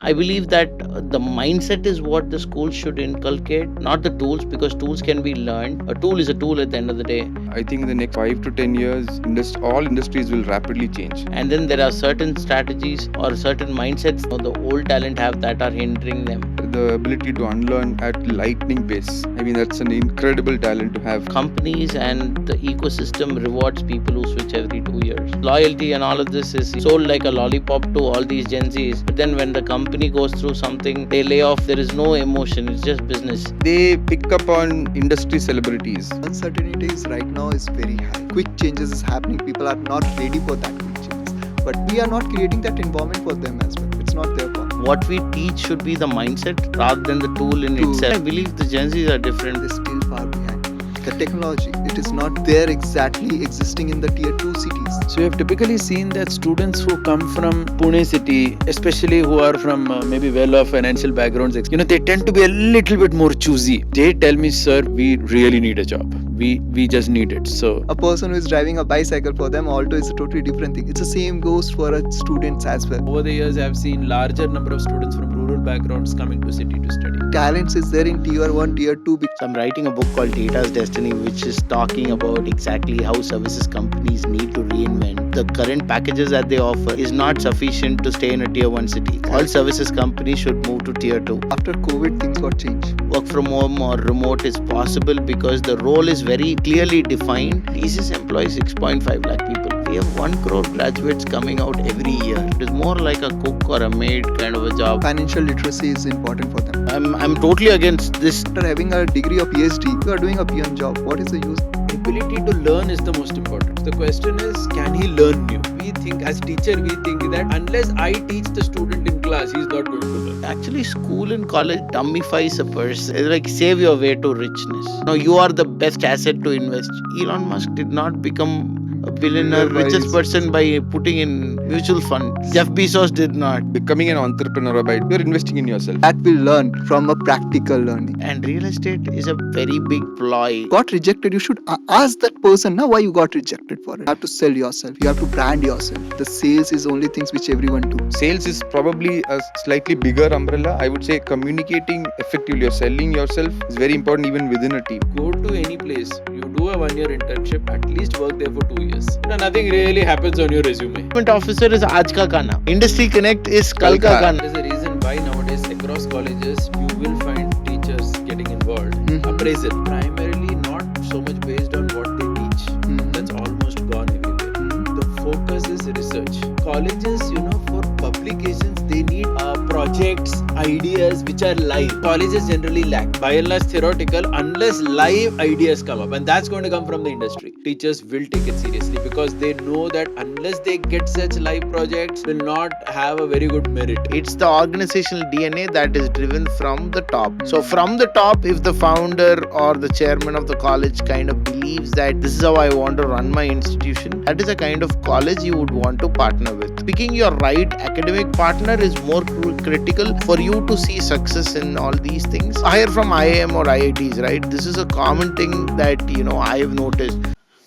I believe that the mindset is what the school should inculcate, not the tools, because tools can be learned. A tool is a tool at the end of the day. I think in the next 5 to 10 years, all industries will rapidly change. And then there are certain strategies or certain mindsets the old talent have that are hindering them. The ability to unlearn at lightning pace. I mean, that's an incredible talent to have. Companies and the ecosystem rewards people who switch every 2 years. Loyalty and all of this is sold like a lollipop to all these Gen Zs. But then when the company goes through something, they lay off. There is no emotion. It's just business. They pick up on industry celebrities. Uncertainties right now is very high. Quick changes is happening. People are not ready for that quick changes. But we are not creating that environment for them as well. It's not their fault. What we teach should be the mindset rather than the tool in itself. I believe the Gen Zs are different. They're still far behind. The technology, it is not there exactly existing in the tier 2 cities. So you have typically seen that students who come from Pune city, especially who are from maybe well-off financial backgrounds, they tend to be a little bit more choosy. They tell me, sir, we really need a job. We just need it. So A person who is driving a bicycle, for them auto is a totally different thing. It's the same goes for students as well. over the years, I have seen larger number of students from rural backgrounds coming to city to study. Talents is there in tier 1, tier 2. So I'm writing a book called Data's Destiny, which is talking about exactly how services companies need to reinvent. The current packages that they offer is not sufficient to stay in a tier 1 city. All services companies should move to tier 2. After COVID, things got changed. Work from home or remote is possible because the role is very clearly defined. Trisys employs 6.5 lakh people. We have 1 crore graduates coming out every year. It is more like a cook or a maid kind of a job. Financial literacy is important for them. I'm totally against this. After having a degree of PhD, you are doing a PM job. What is the use? Ability to learn is the most important. The question is, can he learn new? We think as teacher, we think that unless I teach the student in class, he's not going to learn. Actually, school and college dummifies a person. It's like save your way to richness. Now you are the best asset to invest. Elon Musk did not become a billionaire, richest person by putting in mutual fund. Jeff Bezos did not. Becoming an entrepreneur by you're investing in yourself. That will learn from a practical learning. And real estate is a very big ploy. Got rejected, you should ask that person now why you got rejected for it. You have to sell yourself. You have to brand yourself. The sales is only things which everyone do. Sales is probably a slightly bigger umbrella. I would say communicating effectively or selling yourself is very important even within a team. Go to any place, you do a 1-year internship, at least work there for 2 years. Nothing really happens on your resume. Government officer is aaj ka kana. Industry connect is kal ka kana. There's a reason why nowadays across colleges you will find teachers getting involved. Appraisal, primarily not so much based on what they teach. That's almost gone everywhere. The focus is research. Colleges, for publications, they need projects, ideas which are live. Colleges generally lack. By and large theoretical, unless live ideas come up, and that's going to come from the industry. Teachers will take it seriously because they know that unless they get such live projects, will not have a very good merit. It's the organizational DNA that is driven from the top. So from the top, if the founder or the chairman of the college kind of believes that this is how I want to run my institution, that is a kind of college you would want to partner with. Picking your right academic partner is more critical for you to see success in all these things. Hire from IIM or IITs, right? This is a common thing that I have noticed.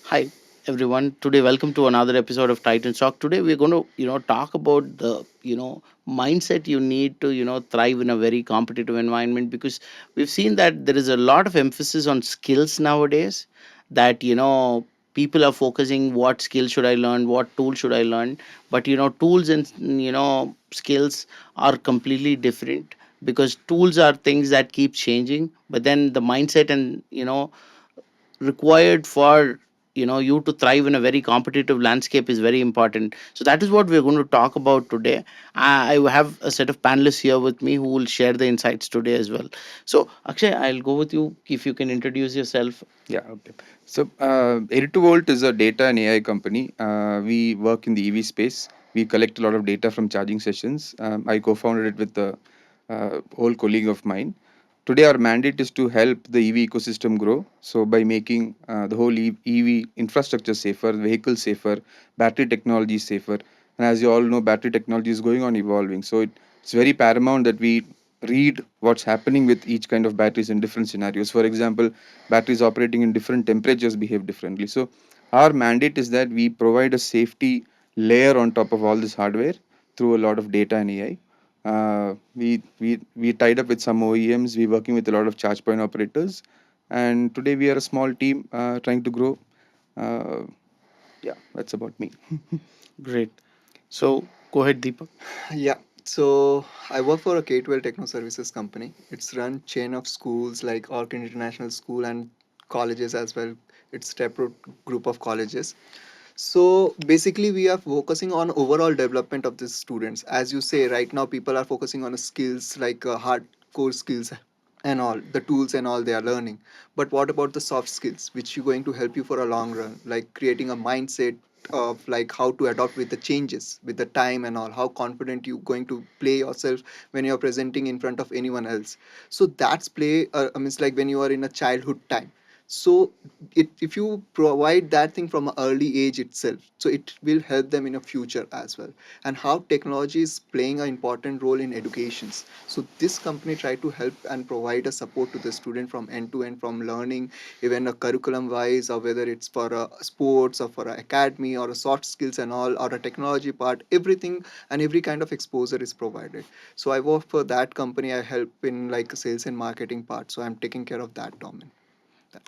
Hi everyone, today welcome to another episode of Titan Talk. Today we're going to talk about the mindset you need to thrive in a very competitive environment, because we've seen that there is a lot of emphasis on skills nowadays, that people are focusing what skill should I learn, what tool should I learn, but tools and skills are completely different, because tools are things that keep changing, but then the mindset and required for you to thrive in a very competitive landscape is very important. So that is what we're going to talk about today. I have a set of panelists here with me who will share the insights today as well. So Akshay, I'll go with you if you can introduce yourself. Yeah, okay. So, 82Volt is a data and AI company. We work in the EV space. We collect a lot of data from charging sessions. I co-founded it with a old colleague of mine. Today, our mandate is to help the EV ecosystem grow. So, by making the whole EV infrastructure safer, vehicles safer, battery technology safer. And as you all know, battery technology is going on evolving. So, it's very paramount that we read what's happening with each kind of batteries in different scenarios. For example, batteries operating in different temperatures behave differently. So, our mandate is that we provide a safety layer on top of all this hardware through a lot of data and AI. We tied up with some OEMs. We're working with a lot of charge point operators, and today we are a small team trying to grow. Uh, yeah, that's about me. Great. So go ahead, Deepak. Yeah. So I work for a K-12 techno services company. It's run chain of schools like Orchid International School and colleges as well. It's separate group of colleges. So basically, we are focusing on overall development of the students. As you say, right now people are focusing on skills like hardcore skills and all the tools and all they are learning. But what about the soft skills, which are going to help you for a long run, like creating a mindset of like how to adopt with the changes with the time and all, how confident you going to play yourself when you're presenting in front of anyone else. So that's play I mean, it's like when you are in a childhood time. So if you provide that thing from an early age itself, so it will help them in a future as well. And how technology is playing an important role in educations. So this company try to help and provide a support to the student from end to end, from learning even a curriculum wise, or whether it's for a sports or for a academy or a soft skills and all, or a technology part, everything and every kind of exposure is provided. So I work for that company. I help in like sales and marketing part, so I'm taking care of that domain.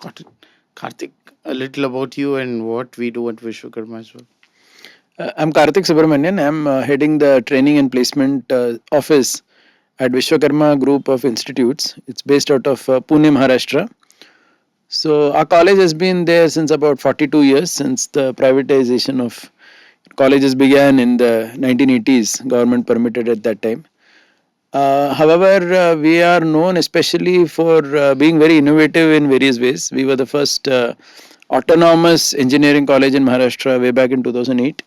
Got it. Karthik, a little about you and what we do at Vishwakarma as well. I'm Karthik Subramanian. I'm heading the training and placement office at Vishwakarma Group of Institutes. It's based out of Pune, Maharashtra. So our college has been there since about 42 years, since the privatization of colleges began in the 1980s. Government permitted at that time. However, we are known especially for being very innovative in various ways. We were the first autonomous engineering college in Maharashtra way back in 2008.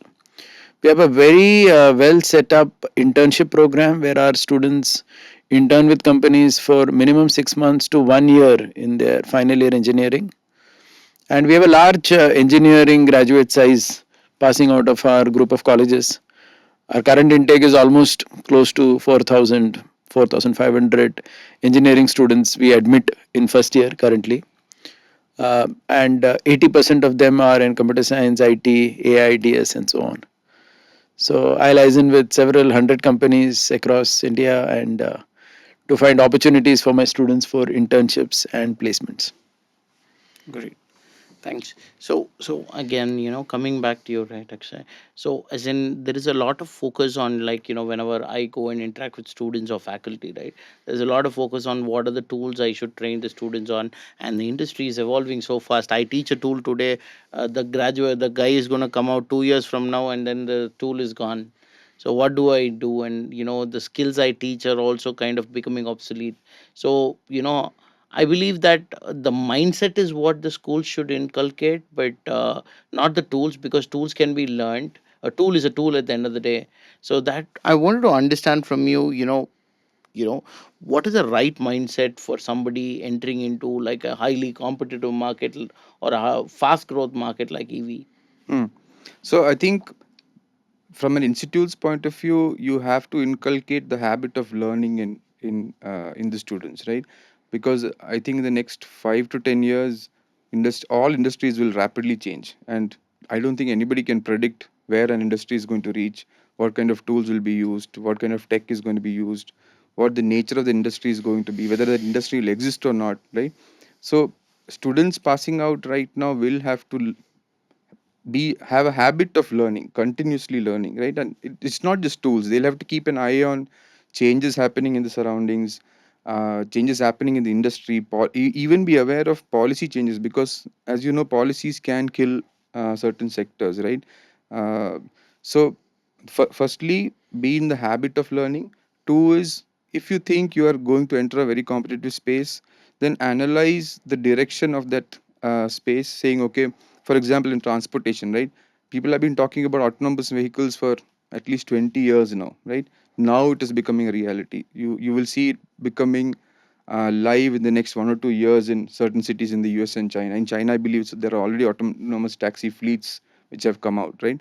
We have a very well set up internship program where our students intern with companies for minimum 6 months to 1 year in their final year engineering. And we have a large engineering graduate size passing out of our group of colleges. Our current intake is almost close to 4,000, 4,500 engineering students we admit in first year currently. And 80% of them are in computer science, IT, AI, DS, and so on. So I liaison with several hundred companies across India and to find opportunities for my students for internships and placements. Great. Thanks. So again, coming back to your right, Akshay. So as in, there is a lot of focus on, like, whenever I go and interact with students or faculty, right? There's a lot of focus on what are the tools I should train the students on, and the industry is evolving so fast. I teach a tool today, the guy is going to come out 2 years from now, and then the tool is gone. So what do I do? And the skills I teach are also kind of becoming obsolete. So I believe that the mindset is what the school should inculcate, but not the tools, because tools can be learned. A tool is a tool at the end of the day. So that I wanted to understand from you, what is the right mindset for somebody entering into like a highly competitive market or a fast growth market like EV. Hmm. So I think from an institute's point of view, you have to inculcate the habit of learning in the students, right? Because I think in the next 5 to 10 years, all industries will rapidly change, and I don't think anybody can predict where an industry is going to reach, what kind of tools will be used, what kind of tech is going to be used, what the nature of the industry is going to be, whether that industry will exist or not, right? So students passing out right now will have to have a habit of learning, continuously learning, right? And it's not just tools. They'll have to keep an eye on changes happening in the surroundings, changes happening in the industry, even be aware of policy changes, because as you know, policies can kill certain sectors, right? uh, so firstly, be in the habit of learning. Two is, if you think you are going to enter a very competitive space, then analyze the direction of that space, saying, okay, for example, in transportation, right? People have been talking about autonomous vehicles for at least 20 years now, right? Now it is becoming a reality. You will see it becoming live in the next 1 or 2 years in certain cities in the US and China. In China, I believe there are already autonomous taxi fleets which have come out, right?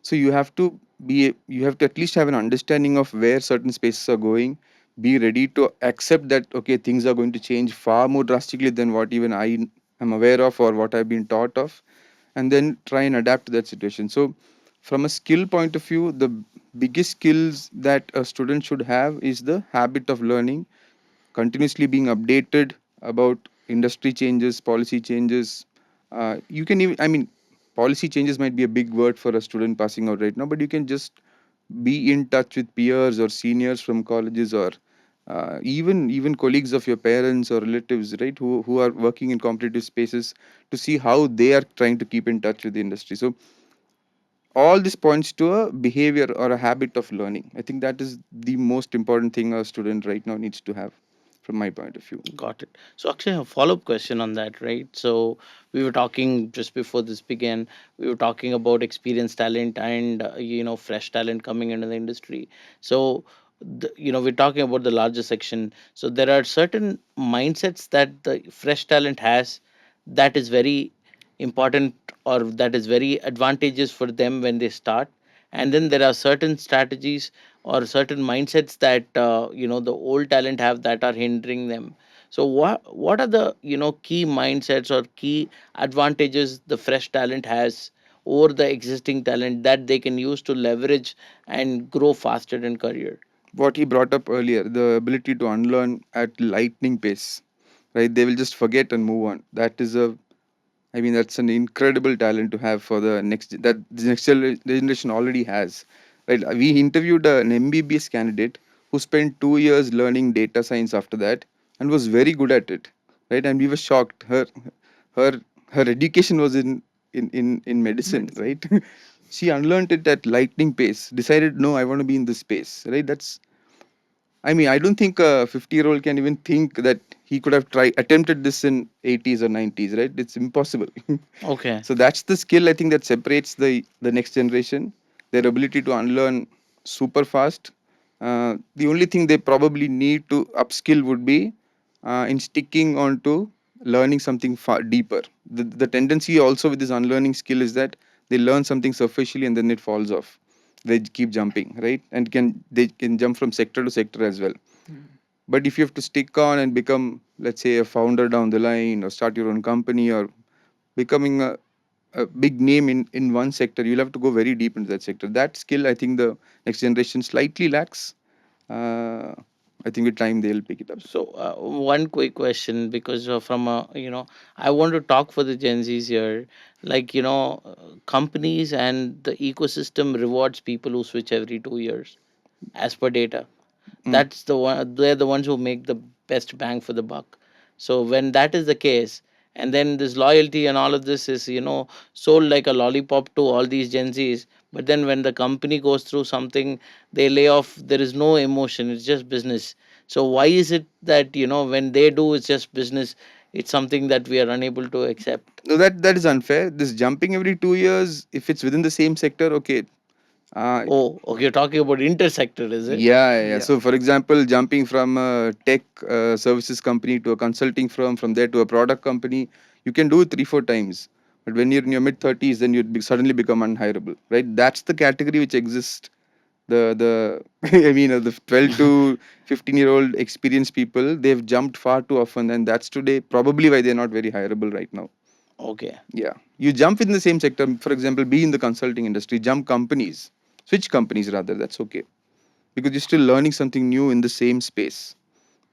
So you have to at least have an understanding of where certain spaces are going. Be ready to accept that, okay, things are going to change far more drastically than what even I am aware of or what I've been taught of, and then try and adapt to that situation. So from a skill point of view, the biggest skills that a student should have is the habit of learning, continuously being updated about industry changes, policy changes. You can even, I mean, policy changes might be a big word for a student passing out right now, but you can just be in touch with peers or seniors from colleges, or even colleagues of your parents or relatives, right, who are working in competitive spaces, to see how they are trying to keep in touch with the industry. So all this points to a behavior or a habit of learning. I think that is the most important thing a student right now needs to have, from my point of view. Got it. So, Akshay, a follow-up question on that, right? So, we were talking just before this began. We were talking about experienced talent and fresh talent coming into the industry. So, we're talking about the larger section. So, there are certain mindsets that the fresh talent has that is very important, or that is very advantageous for them when they start. And then there are certain strategies or certain mindsets that the old talent have that are hindering them. So what are the key mindsets or key advantages the fresh talent has over the existing talent that they can use to leverage and grow faster in career? What he brought up earlier, the ability to unlearn at lightning pace, right? They will just forget and move on. That is a, I mean, that's an incredible talent to have for the next, that the next generation already has. Right? We interviewed an MBBS candidate who spent 2 years learning data science after that and was very good at it. Right? And we were shocked. Her her education was in medicine, right? She unlearned it at lightning pace, decided, no, I want to be in this space. Right? That's, I mean, I don't think a 50-year-old can even think that he could have attempted this in 80s or 90s, right? It's impossible. Okay. So that's the skill, I think, that separates the next generation, their ability to unlearn super fast. The only thing they probably need to upskill would be in sticking on to learning something far deeper. The tendency also with this unlearning skill is that they learn something superficially and then it falls off. They keep jumping, right? And they can jump from sector to sector as well. But if you have to stick on and become, let's say, a founder down the line, or start your own company, or becoming a big name in one sector, you'll have to go very deep into that sector. That skill, I think, the next generation slightly lacks. uh, I think with time they'll pick it up. So one quick question, because I want to talk for the Gen Zs here. Like companies and the ecosystem rewards people who switch every 2 years, as per data. Mm. That's the one. They're the ones who make the best bang for the buck. So when that is the case, and then this loyalty and all of this is sold like a lollipop to all these Gen Zs, but then when the company goes through something, they lay off. There is no emotion. It's just business. So why is it that when they do, it's just business? It's something that we are unable to accept. No, that is unfair. This jumping every 2 years, if it's within the same sector, okay. Oh, okay. You're talking about intersector, is it? Yeah. So, for example, jumping from a tech services company to a consulting firm, from there to a product company, you can do it 3-4 times. But when you're in your mid 30s, then you'd suddenly become unhireable, right? That's the category which exists. The I mean, the 12 to 15-year-old experienced people, they've jumped far too often, and that's today probably why they're not very hireable right now. Okay. Yeah, you jump in the same sector, for example, be in the consulting industry, jump companies, switch companies rather. That's okay, because you're still learning something new in the same space,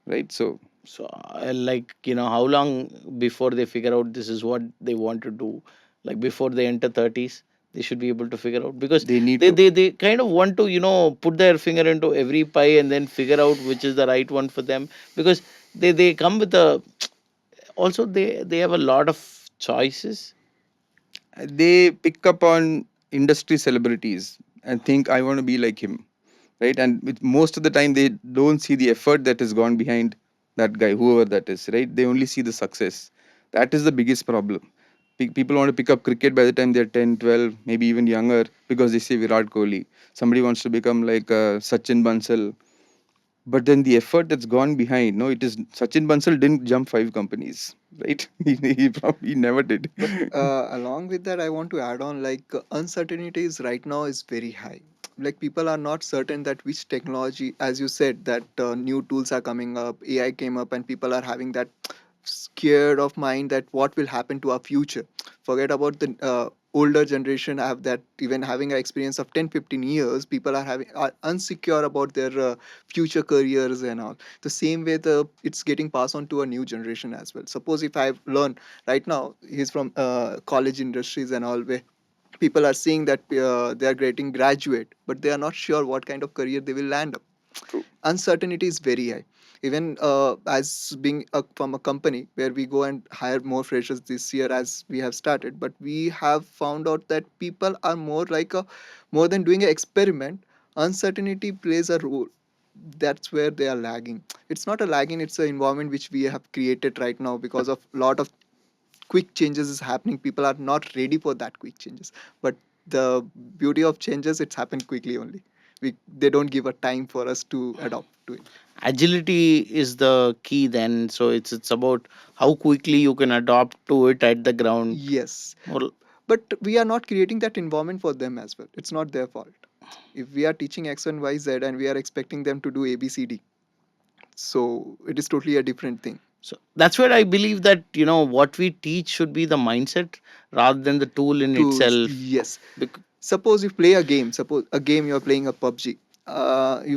right? So So, like, how long before they figure out this is what they want to do? Like, before they enter 30s, they should be able to figure out, because they need they, to. they, they kind of want to, put their finger into every pie and then figure out which is the right one for them, because they come with a, also they have a lot of choices. They pick up on industry celebrities and think, I want to be like him, right? And with most of the time they don't see the effort that has gone behind that guy, whoever that is, right? They only see the success. That is the biggest problem. People want to pick up cricket by the time they're 10, 12, maybe even younger, because they see Virat Kohli. Somebody wants to become like Sachin Bansal, but then the effort that's gone behind, no, it is, Sachin Bansal didn't jump 5 companies, right? He probably never did. Along with that, I want to add on, like, uncertainties right now is very high. Like, people are not certain that which technology, as you said, that new tools are coming up, AI came up, and people are having that scared of mind that what will happen to our future. Forget about the older generation have that, even having an experience of 10-15 years, people are unsecure about their future careers and all. The same way it's getting passed on to a new generation as well. Suppose if I've learned right now, he's from college industries and all, where people are seeing that they are getting graduate, but they are not sure what kind of career they will land up. Uncertainty is very high. Even as being from a company where we go and hire more freshers this year as we have started, but we have found out that people are more than doing an experiment. Uncertainty plays a role. That's where they are lagging. It's not a lagging, it's an environment which we have created right now because of a lot of quick changes is happening. People are not ready for that quick changes, but the beauty of changes, it's happened quickly only. They don't give a time for us to adopt to it. Agility is the key then. So it's about how quickly you can adopt to it at the ground. Yes, Well, but we are not creating that environment for them as well. It's not their fault. If we are teaching X and Y Z and we are expecting them to do ABCD, so it is totally a different thing. so that's where I believe that what we teach should be the mindset rather than the tool in Tools, itself. yes. Bec- Suppose you play a game. Suppose a game you're playing a PUBG.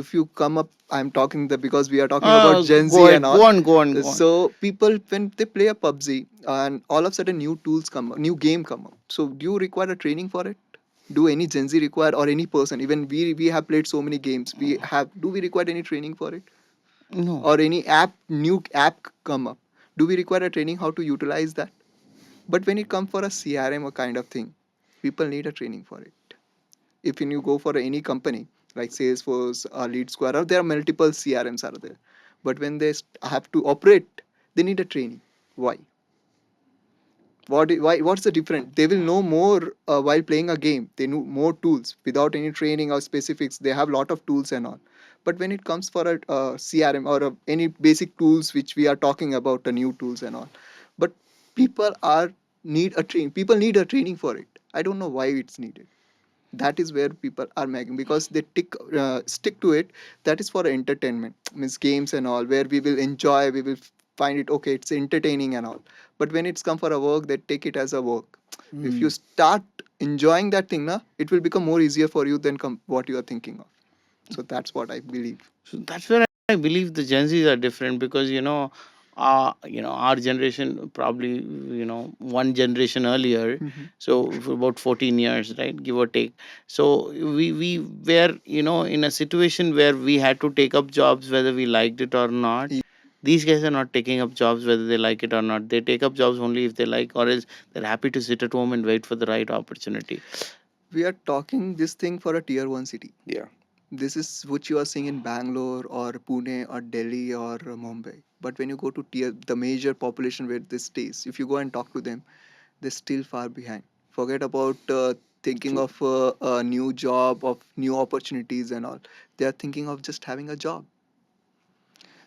If you come up, I'm talking because we are talking about Gen Z go ahead, and all. go on. So people, when they play a PUBG, and all of a sudden new tools come up, new game come up. So do you require a training for it? Do any Gen Z require, or any person? Even we have played so many games. Do we require any training for it? No. Or any new app come up? Do we require a training how to utilize that? But when it comes for a CRM or kind of thing, people need a training for it. If you go for any company like Salesforce or Lead Square, there are multiple CRMs are there. But when they have to operate, they need a training. Why? What's the difference? They will know more while playing a game. They know more tools without any training or specifics. They have a lot of tools and all. But when it comes for a CRM or any basic tools which we are talking about, the new tools and all, but people need a training. People need a training for it. I don't know why it's needed. That is where people are making, because they stick to it. That is for entertainment, means games and all, where we will enjoy, we will find it okay, it's entertaining and all. But when it's come for a work, they take it as a work. If you start enjoying that thing, it will become more easier for you than what you are thinking of. So that's what I believe. So that's where I believe the Gen Zs are different, because our generation probably one generation earlier, so for about 14 years, right, give or take. So we were in a situation where we had to take up jobs whether we liked it or not. These guys are not taking up jobs whether they like it or not. They take up jobs only if they like, or else they're happy to sit at home and wait for the right opportunity. We are talking this thing for a tier 1 city. Yeah. This is what you are seeing in Bangalore or Pune or Delhi or Mumbai. But when you go to the major population where this stays, if you go and talk to them, they're still far behind. Forget about thinking of a new job, of new opportunities and all. They are thinking of just having a job.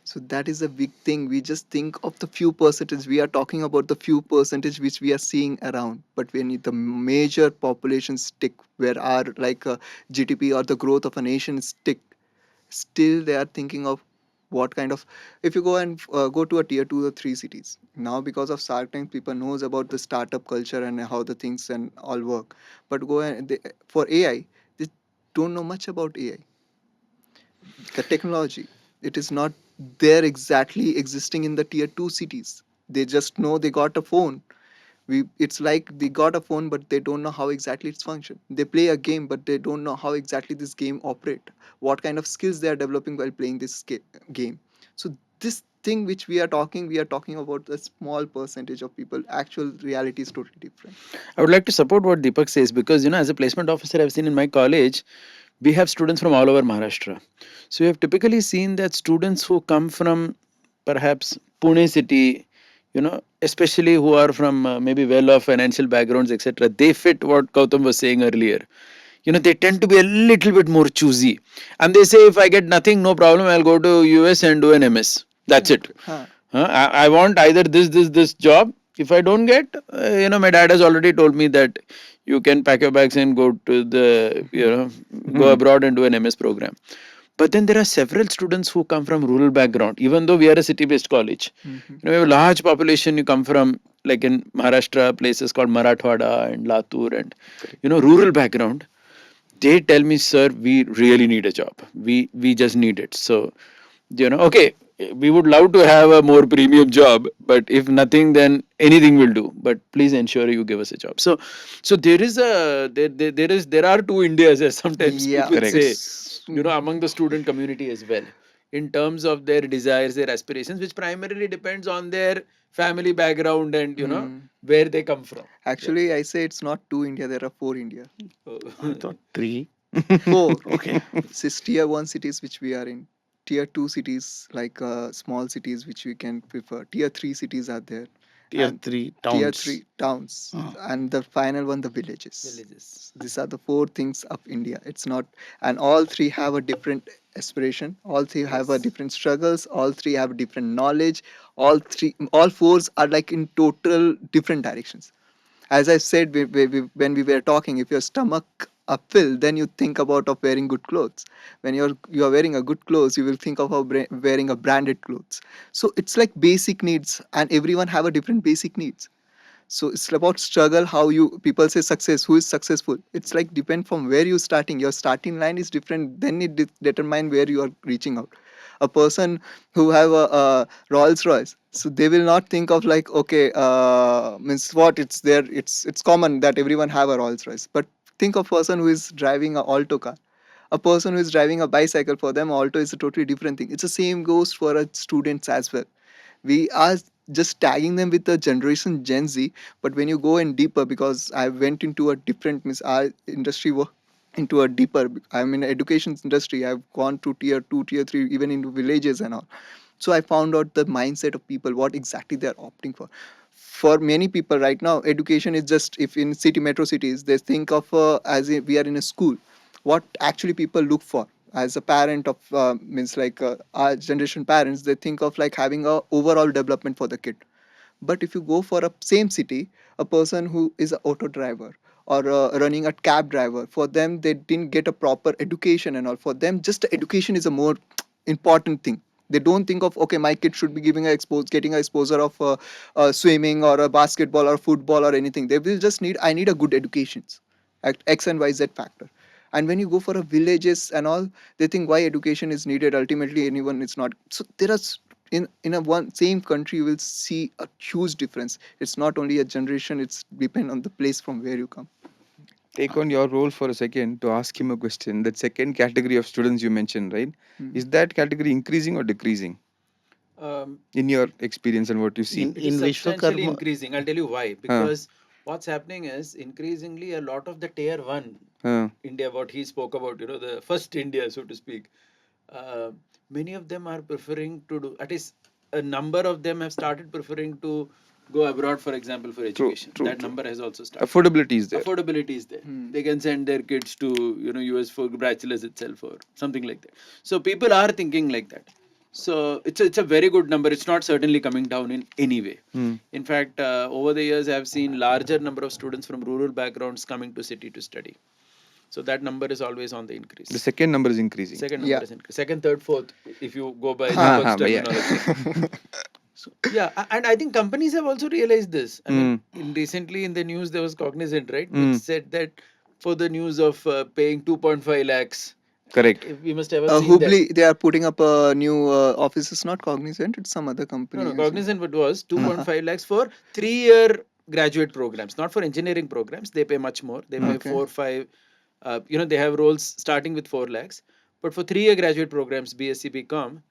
So that is a big thing. We just think of the few percentage. We are talking about the few percentage which we are seeing around. But when the major population stick, where our GDP or the growth of a nation stick, still they are thinking of what kind of. If you go and go to a tier 2 or 3 cities now, because of Shark Tank, people knows about the startup culture and how the things and all work. But go and for AI, they don't know much about AI. The technology, it is not there exactly existing in the tier 2 cities. They just know they got a phone. It's like they got a phone, but they don't know how exactly it's function. They play a game, but they don't know how exactly this game operate, what kind of skills they are developing while playing this game. So this thing which we are talking about a small percentage of people. Actual reality is totally different. I would like to support what Deepak says, because as a placement officer, I've seen in my college, we have students from all over Maharashtra. So we have typically seen that students who come from perhaps Pune city, especially who are from maybe well-off financial backgrounds, etc., they fit what Gautam was saying earlier. They tend to be a little bit more choosy. And they say, if I get nothing, no problem, I'll go to US and do an MS. That's it. I want either this job. If I don't get, my dad has already told me that you can pack your bags and go to go abroad and do an MS program. But then there are several students who come from rural background, even though we are a city-based college. We have a large population. You come from like in Maharashtra, places called Marathwada and Latur and, rural background, they tell me, sir, we really need a job. We just need it. So, okay, we would love to have a more premium job, but if nothing, then anything will do. But please ensure you give us a job. So there are two Indias, as sometimes Yeah, people say, it's among the student community as well, in terms of their desires, their aspirations, which primarily depends on their family background and where they come from. actually I say it's not two India. There are four India. I thought 3. Four. Okay. This is tier one cities which we are in. Tier two cities like small cities which we can prefer. Tier three cities are there. Tier And 3 Tier towns. three towns, Ah. and the final one the villages. Villages. These are the four things of India. It's not, and all three have a different aspiration. All three have a Yes. different struggles. All three have different knowledge. All fours are like in total different directions. As I said when we were talking, if your stomach are filled, then you think about of wearing good clothes. When you are wearing a good clothes, you will think of wearing a branded clothes. So it's like basic needs, and everyone have a different basic needs. So it's about struggle. How you people say success, who is successful, it's like depend from where you starting. Your starting line is different, then it determine where you are reaching out. A person who have a Rolls Royce, so they will not think of like, okay, means what, it's there, it's common that everyone have a Rolls Royce, but think of person who is driving a Alto car, a person who is driving a bicycle. For them Alto is a totally different thing. It's the same goes for students as well. We are just tagging them with the generation Gen Z, but when you go in deeper, because I went into a different our industry into a deeper, I'm in education industry, I've gone to tier 2 tier 3, even into villages and all. So I found out the mindset of people, what exactly they're opting for. For many people right now, education is just, if in city metro cities they think of as if we are in a school. What actually people look for as a parent of means like our generation parents, they think of like having a overall development for the kid. But if you go for a same city, a person who is an auto driver or running a cab driver, for them they didn't get a proper education and all. For them, just education is a more important thing. They don't think of, okay, my kid should be getting a exposure of swimming or a basketball or football or anything. They will just need, I need a good education at X and Y Z factor. And when you go for a villages and all, they think why education is needed. Ultimately, anyone is not. So there are in a one same country, you will see a huge difference. It's not only a generation; it's depend on the place from where you come. Take on your role for a second to ask him a question. That second category of students you mentioned, right? Is that category increasing or decreasing in your experience and what you see? It is substantially Vishwakarma, increasing. I'll tell you why. Because what's happening is increasingly a lot of the tier one India, what he spoke about, the first India, so to speak, many of them are preferring to do, at least a number of them have started preferring to go abroad, for example, for education. That number has also started. Affordability is there. Affordability is there. They can send their kids to US for bachelor's itself or something like that. So people are thinking like that. So it's a very good number. It's not certainly coming down in any way. In fact, over the years, I've seen larger number of students from rural backgrounds coming to city to study. So that number is always on the increase. The second number is increasing. Second number is increase. Second, third, fourth, if you go by yeah. Deepak's terminology. So, yeah, and I think companies have also realized this. I mean, recently in the news there was Cognizant, right? Which said that for the news of paying 2.5 lakhs. Correct. We must have seen Hubli, that. they are putting up a new office. It's not Cognizant, it's some other company. No, Cognizant it was 2.5 lakhs for 3-year graduate programs, not for engineering programs. They pay much more. They pay 4, 5. They have roles starting with 4 lakhs. But for 3-year graduate programs, BSc, BCom,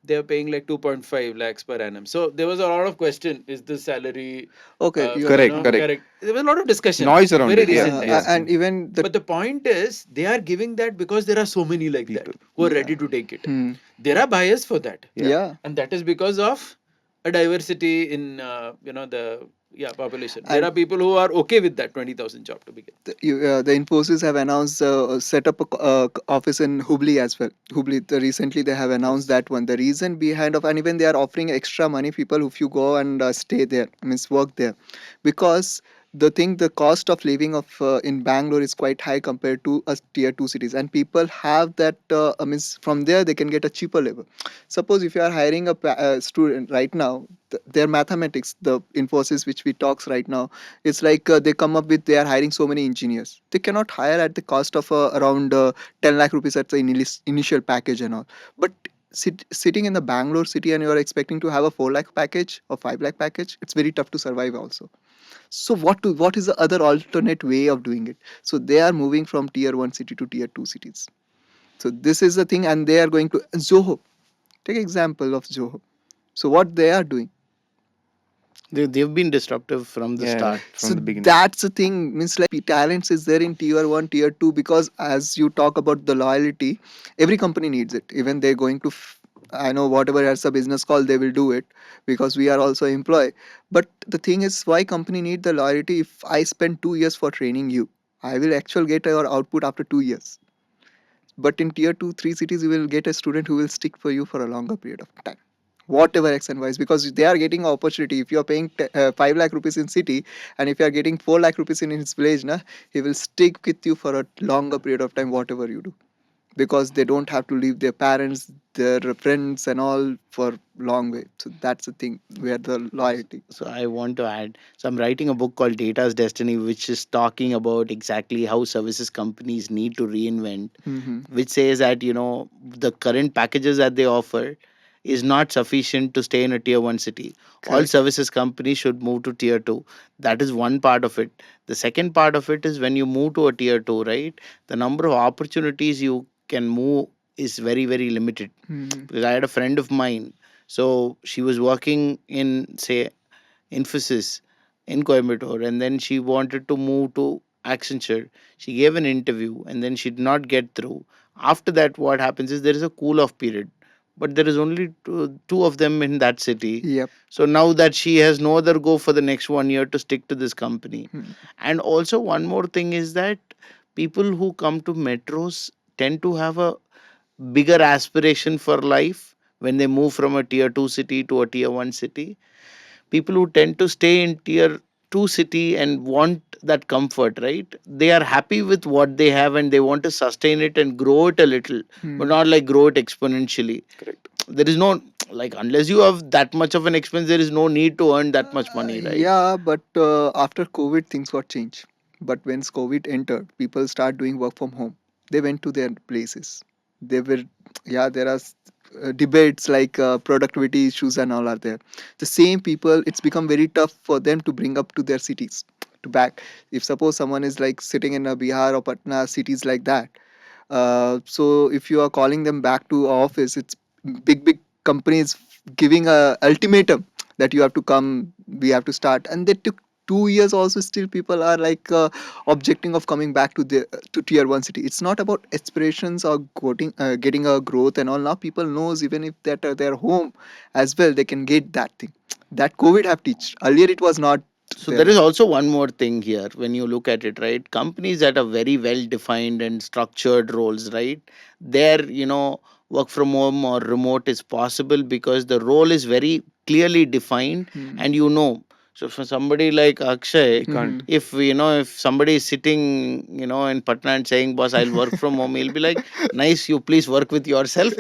they are paying like 2.5 lakhs per annum. So there was a lot of question: is this salary Okay, correct. There was a lot of discussion. Noise around very it, yeah. recently. and even But the point is, they are giving that because there are so many like that who are ready to take it. There are buyers for that. Yeah. And that is because of a diversity in the population. There are people who are okay with that 20,000 job to begin. The Infosys have announced set up a office in Hubli as well. Hubli, recently they have announced that one. The reason behind of, and even they are offering extra money people if you go and stay there, means work there, because the cost of living of in Bangalore is quite high compared to tier 2 cities, and people have that means from there they can get a cheaper labor. Suppose if you are hiring a student right now, their mathematics, the Infosys which we talks right now, it's like they come up with, they are hiring so many engineers. They cannot hire at the cost of around 10 lakh rupees at the initial package and all. But sitting in the Bangalore city and you are expecting to have a 4 lakh package or 5 lakh package, it's very tough to survive also. So what is the other alternate way of doing it? So they are moving from tier 1 city to tier 2 cities. So this is the thing, and they are going to Zoho. Take example of Zoho. So what they are doing. They've been disruptive from the start. So that's the thing. Means like talents is there in tier 1, tier 2, because as you talk about the loyalty, every company needs it. Even they're going to. I know whatever as a business call, they will do it because we are also employee. But the thing is, why company need the loyalty? If I spend 2 years for training you, I will actually get your output after 2 years. But in tier 2, 3 cities, you will get a student who will stick for you for a longer period of time. Whatever X and Y is, because they are getting opportunity. If you are paying 5 lakh rupees in city, and if you are getting 4 lakh rupees in his village, na, he will stick with you for a longer period of time, whatever you do. Because they don't have to leave their parents, their friends, and all for long way. So that's the thing where the loyalty. So I want to add. So I'm writing a book called Data's Destiny, which is talking about exactly how services companies need to reinvent, which says that the current packages that they offer is not sufficient to stay in a tier 1 city. All Correct. services companies should move to tier 2. That is one part of it. The second part of it is when you move to a tier 2, right? The number of opportunities you can move is very, very limited. Because I had a friend of mine. So she was working in, say, Infosys in Coimbatore, and then she wanted to move to Accenture. She gave an interview, and then she did not get through. After that, what happens is there is a cool off period, but there is only two of them in that city. Yep. So now that she has no other go for the next 1 year to stick to this company. And also, one more thing is that people who come to metros tend to have a bigger aspiration for life when they move from a tier 2 city to a tier 1 city. People who tend to stay in tier 2 city and want that comfort, right? They are happy with what they have and they want to sustain it and grow it a little, but not like grow it exponentially. Correct. There is no, like, unless you have that much of an expense, there is no need to earn that much money, right? Yeah, but after COVID, things got changed. But when COVID entered, people start doing work from home. They went to their places. They were, yeah, there are debates like productivity issues and all are there. The same people, it's become very tough for them to bring up to their cities to back. If suppose someone is like sitting in a Bihar or Patna, cities like that, so if you are calling them back to office, it's big companies giving a ultimatum that you have to come, we have to start, and they took 2 years also. Still, people are like objecting of coming back to the to tier 1 city. It's not about aspirations or getting a growth and all. Now people knows even if that are their home as well, they can get that thing. That COVID have teach. Earlier it was not. So there is also one more thing here when you look at it, right? Companies that are very well defined and structured roles, right? There, work from home or remote is possible because the role is very clearly defined and So for somebody like Akshay, if somebody is sitting, in Patna and saying, "Boss, I'll work from home," he'll be like, "Nice, you please work with yourself.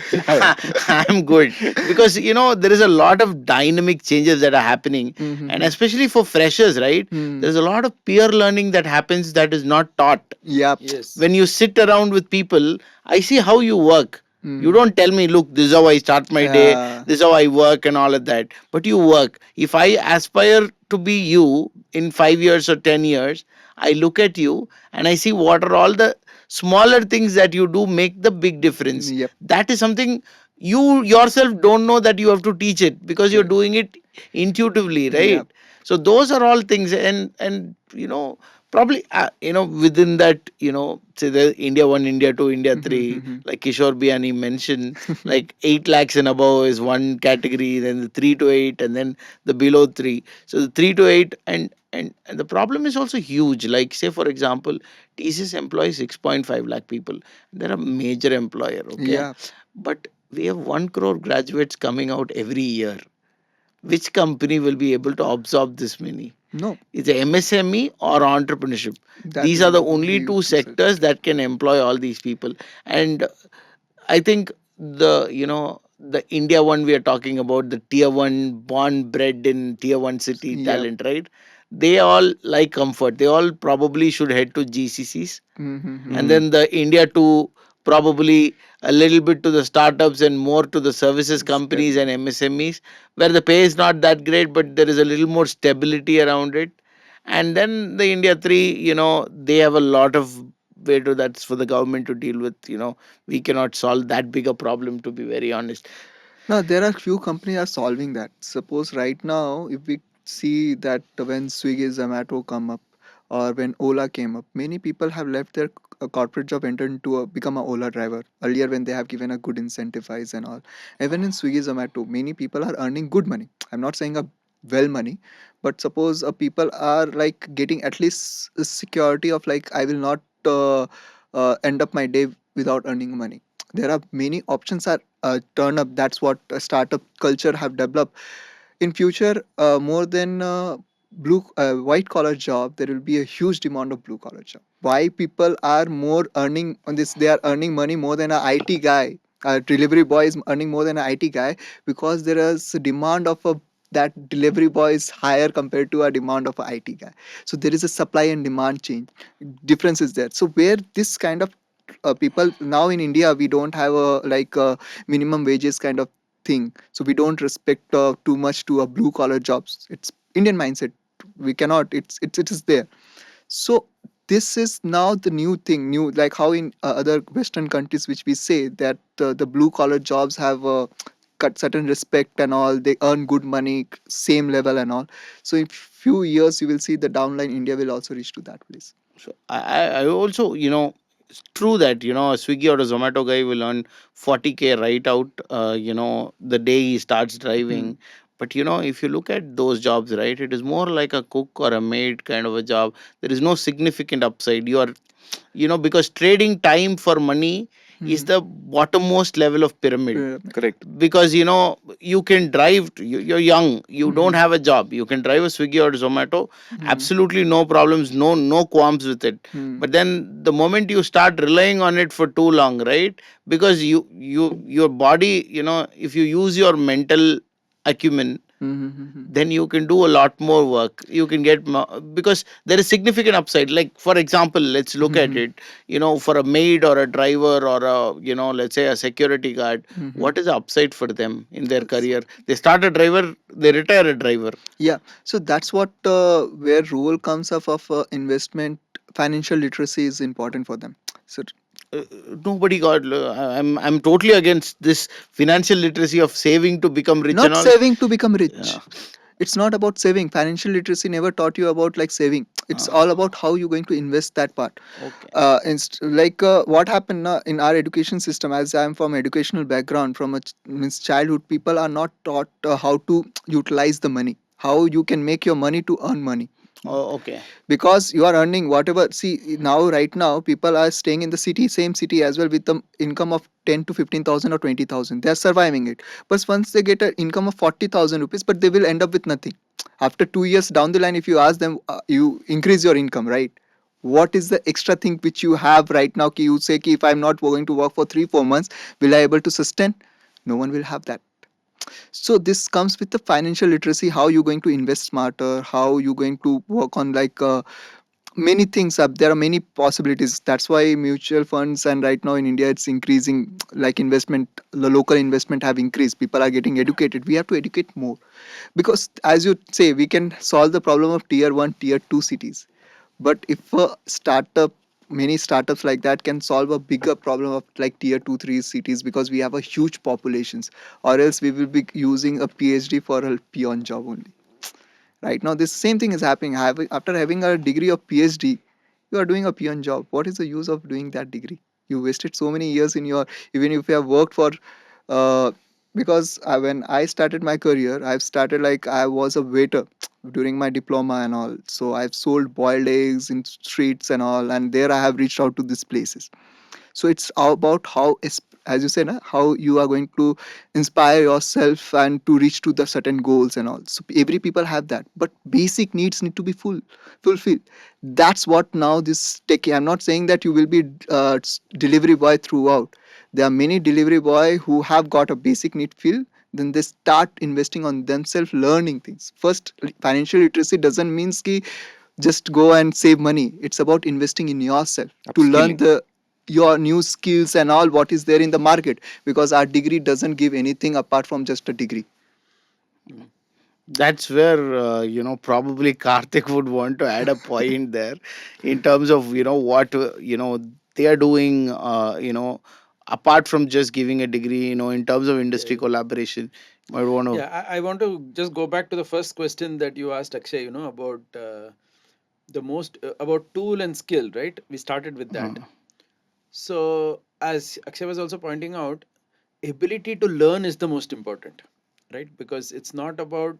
I'm good." Because there is a lot of dynamic changes that are happening, and especially for freshers, right? There's a lot of peer learning that happens that is not taught. Yep. Yes. When you sit around with people, I see how you work. You don't tell me, look, this is how I start my day, this is how I work and all of that. But you work. If I aspire to be you in 5 years or 10 years, I look at you and I see what are all the smaller things that you do make the big difference. Yep. That is something you yourself don't know that you have to teach it because you're doing it intuitively, right? Yep. So those are all things, and probably within that, say the India 1, India 2, India 3, like Kishore Biani mentioned, like 8 lakhs and above is one category, then the 3 to 8, and then the below 3. So the 3 to 8, and the problem is also huge. Like, say for example, TCS employs 6.5 lakh people. They're a major employer, okay? Yeah. But we have 1 crore graduates coming out every year. Which company will be able to absorb this many? No. It's a MSME or entrepreneurship. That These is are the the only huge two sectors that can employ all these people. And I think the India one we are talking about, the tier one, born bred in tier one city Yep. talent, right? They all like comfort. They all probably should head to GCCs. And then the India 2, probably a little bit to the startups and more to the services companies and MSMEs, where the pay is not that great, but there is a little more stability around it. And then the India 3, they have a lot of way to, that's for the government to deal with. We cannot solve that big a problem, to be very honest. Now, there are few companies are solving that. Suppose right now, if we see that when Swiggy, Zomato come up, or when Ola came up, many people have left their corporate job, entered into become a Ola driver. Earlier, when they have given a good incentivize and all. Even in Swiggy, Zomato, many people are earning good money. I'm not saying a well money, but suppose people are like getting at least a security of like I will not end up my day without earning money. There are many options are turn up. That's what a startup culture have developed. In future, more than blue white collar job, there will be a huge demand of blue collar job. Why people are more earning on this? They are earning money more than a IT guy. A delivery boy is earning more than an IT guy because there is a demand of a that delivery boy is higher compared to a demand of a IT guy. So there is a supply and demand change. Difference is there. So where this kind of people now in India, we don't have a like a minimum wages kind of thing. So we don't respect too much to a blue collar jobs. It's Indian mindset. We cannot. It is there. So this is now the new thing. New like how in other Western countries, which we say that the blue collar jobs have cut certain respect and all. They earn good money, same level and all. So in few years, you will see the downline India will also reach to that place. So I also, it's true that, a Swiggy or a Zomato guy will earn 40K right out, the day he starts driving. But, if you look at those jobs, right, it is more like a cook or a maid kind of a job. There is no significant upside. You are, because trading time for money is the bottommost level of pyramid. Correct. Because you can drive, you're young, you don't have a job, you can drive a Swiggy or Zomato, absolutely no problems, no qualms with it. But then the moment you start relying on it for too long, right, because your body, if you use your mental acumen, then you can do a lot more work. You can get because there is significant upside. Like, for example, let's look at it, for a maid or a driver or a, let's say a security guard, what is the upside for them in their career? They start a driver, they retire a driver. Yeah, so that's what where role comes up of investment. Financial literacy is important for them. So Nobody got. I'm totally against this financial literacy of saving to become rich not and all. saving to become rich. Yeah. It's not about saving. Financial literacy never taught you about like saving. It's all about how you're going to invest that part. Okay. What happened in our education system, as I'm from educational background, from a means childhood, people are not taught how to utilize the money, how you can make your money to earn money. Oh, okay. Because you are earning whatever. See, now right now people are staying in the city, same city as well, with the income of 10 to 15,000 or 20,000. They are surviving it. But once they get an income of 40,000 rupees, but they will end up with nothing. After 2 years down the line, if you ask them, you increase your income, right? What is the extra thing which you have right now? Ki you say, ki if I'm not going to work for 3-4 months, will I able to sustain? No one will have that. So this comes with the financial literacy, how you're going to invest smarter, how you're going to work on like many things up. There are many possibilities. That's why mutual funds and right now in India it's increasing, like investment, the local investment have increased. People are getting educated. We have to educate more because as you say, we can solve the problem of tier 1, tier 2 cities. But if a startup, many startups like that can solve a bigger problem of like tier 2, 3 cities because we have a huge populations, or else we will be using a PhD for a peon job only. Right now, this same thing is happening. After having a degree of PhD, you are doing a peon job. What is the use of doing that degree? You wasted so many years in your, even if you have worked for, uh, because when I started my career, I've started like I was a waiter during my diploma and all. So I've sold boiled eggs in streets and all, and there I have reached out to these places. So it's all about how, as you said, how you are going to inspire yourself and to reach to the certain goals and all. So every people have that, but basic needs need to be fulfilled. That's what now this tech. I'm not saying that you will be delivery boy throughout. There are many delivery boy who have got a basic need field, then they start investing on themselves, learning things. First, financial literacy doesn't mean ki just go and save money. It's about investing in yourself to learn Upskilling. your new skills and all what is there in the market, because our degree doesn't give anything apart from just a degree. That's where probably Karthik would want to add a point there, in terms of what they are doing, apart from just giving a degree, in terms of industry collaboration. Might want to. Yeah, I want to just go back to the first question that you asked, Akshay, about the most about tool and skill, right? We started with that. So, as Akshay was also pointing out, ability to learn is the most important, right? Because it's not about,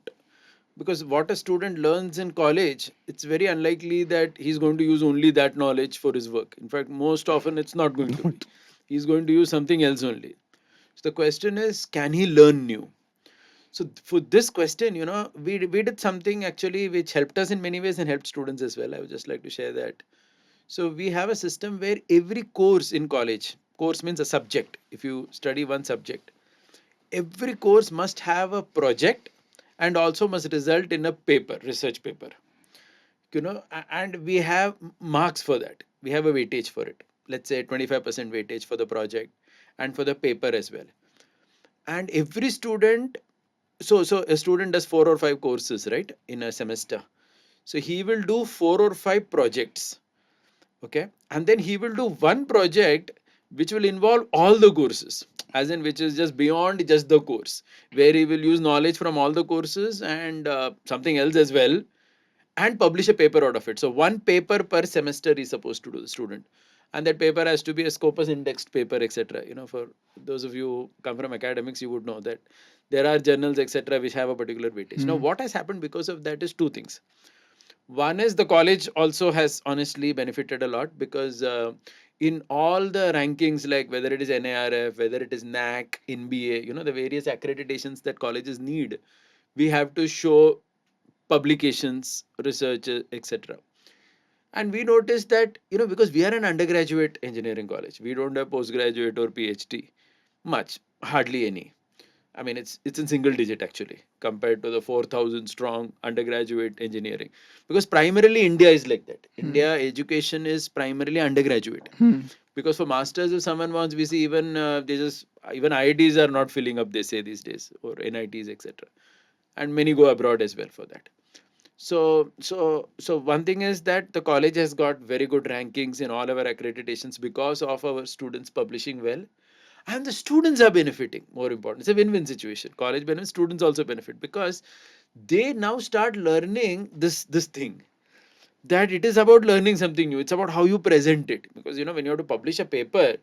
because what a student learns in college, it's very unlikely that he's going to use only that knowledge for his work. In fact, most often it's not going to be. He's going to use something else only. So the question is, can he learn new? So for this question, we did something actually which helped us in many ways and helped students as well. I would just like to share that. So we have a system where every course in college, course means a subject. If you study one subject, every course must have a project and also must result in a paper, research paper. And we have marks for that. We have a weightage for it. Let's say 25% weightage for the project and for the paper as well. And every student, so a student does 4 or 5 courses, right, in a semester. So he will do 4 or 5 projects. Okay, and then he will do one project which will involve all the courses, as in which is just beyond just the course, where he will use knowledge from all the courses and something else as well, and publish a paper out of it. So one paper per semester is supposed to do the student, and that paper has to be a Scopus indexed paper, etc. For those of you who come from academics, you would know that there are journals, etc., which have a particular weightage. Now what has happened because of that is two things. One is the college also has honestly benefited a lot, because in all the rankings, like whether it is NARF, whether it is NAC, NBA, the various accreditations that colleges need, we have to show publications, research, etc. And we noticed that, because we are an undergraduate engineering college, we don't have postgraduate or PhD, much, hardly any. I mean, it's in single digit actually, compared to the 4,000 strong undergraduate engineering. Because primarily India is like that. India education is primarily undergraduate. Because for masters, if someone wants, we see even even IITs are not filling up, they say these days, or NITs, etc. And many go abroad as well for that. So one thing is that the college has got very good rankings in all our accreditations because of our students publishing well. And the students are benefiting, more important. It's a win-win situation. College benefits, students also benefit, because they now start learning this thing, that it is about learning something new. It's about how you present it. Because when you have to publish a paper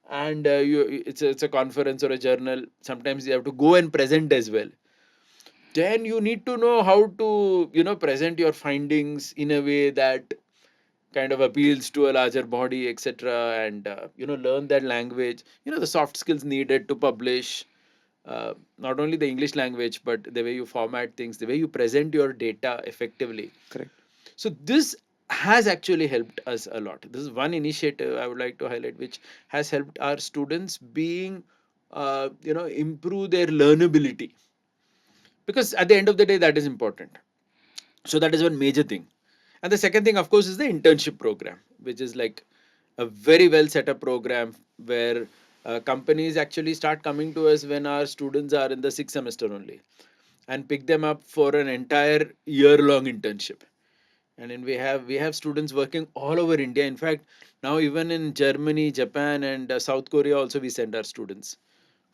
and it's a conference or a journal, sometimes you have to go and present as well. Then you need to know how to present your findings in a way that kind of appeals to a larger body, etc., and learn that language, the soft skills needed to publish, not only the English language, but the way you format things, the way you present your data effectively. Correct. So this has actually helped us a lot. This is one initiative I would like to highlight, which has helped our students being improve their learnability, because at the end of the day that is important. So that is one major thing. And the second thing, of course, is the internship program, which is like a very well set up program where companies actually start coming to us when our students are in the 6th semester only, and pick them up for an entire year-long internship. And then we have students working all over India. In fact, now even in Germany, Japan, and South Korea also we send our students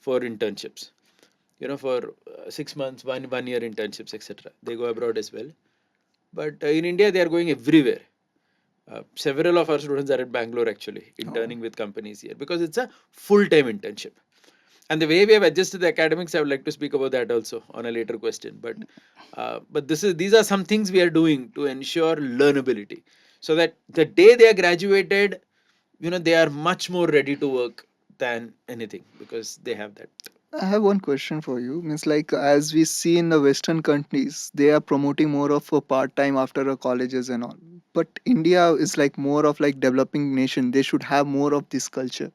for internships. For 6 months, one year internships, etc. They go abroad as well. But in India, they are going everywhere. Several of our students are at Bangalore actually, interning with companies here, because it's a full-time internship. And the way we have adjusted the academics, I would like to speak about that also on a later question. But these are some things we are doing to ensure learnability, so that the day they are graduated, they are much more ready to work than anything, because they have that. I have one question for you. Means like as we see in the Western countries, they are promoting more of a part time after a colleges and all. But India is like more of like developing nation. They should have more of this culture.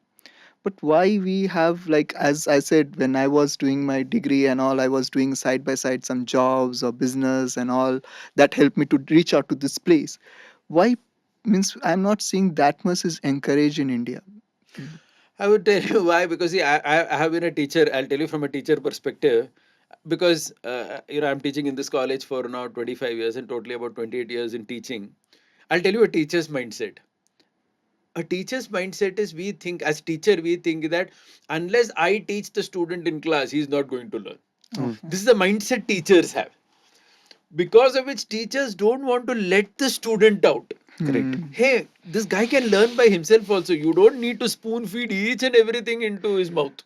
But why we have, like, as I said, when I was doing my degree and all, I was doing side by side some jobs or business and all that helped me to reach out to this place. Why, means I'm not seeing that much is encouraged in India. I would tell you why, because see, I have been a teacher. I'll tell you from a teacher perspective, because I'm teaching in this college for now 25 years and totally about 28 years in teaching. I'll tell you a teacher's mindset. A teacher's mindset is, we think as teacher, we think that unless I teach the student in class, he's not going to learn. This is the mindset teachers have, because of which teachers don't want to let the student out. Correct. Hey, this guy can learn by himself also. You don't need to spoon feed each and everything into his mouth.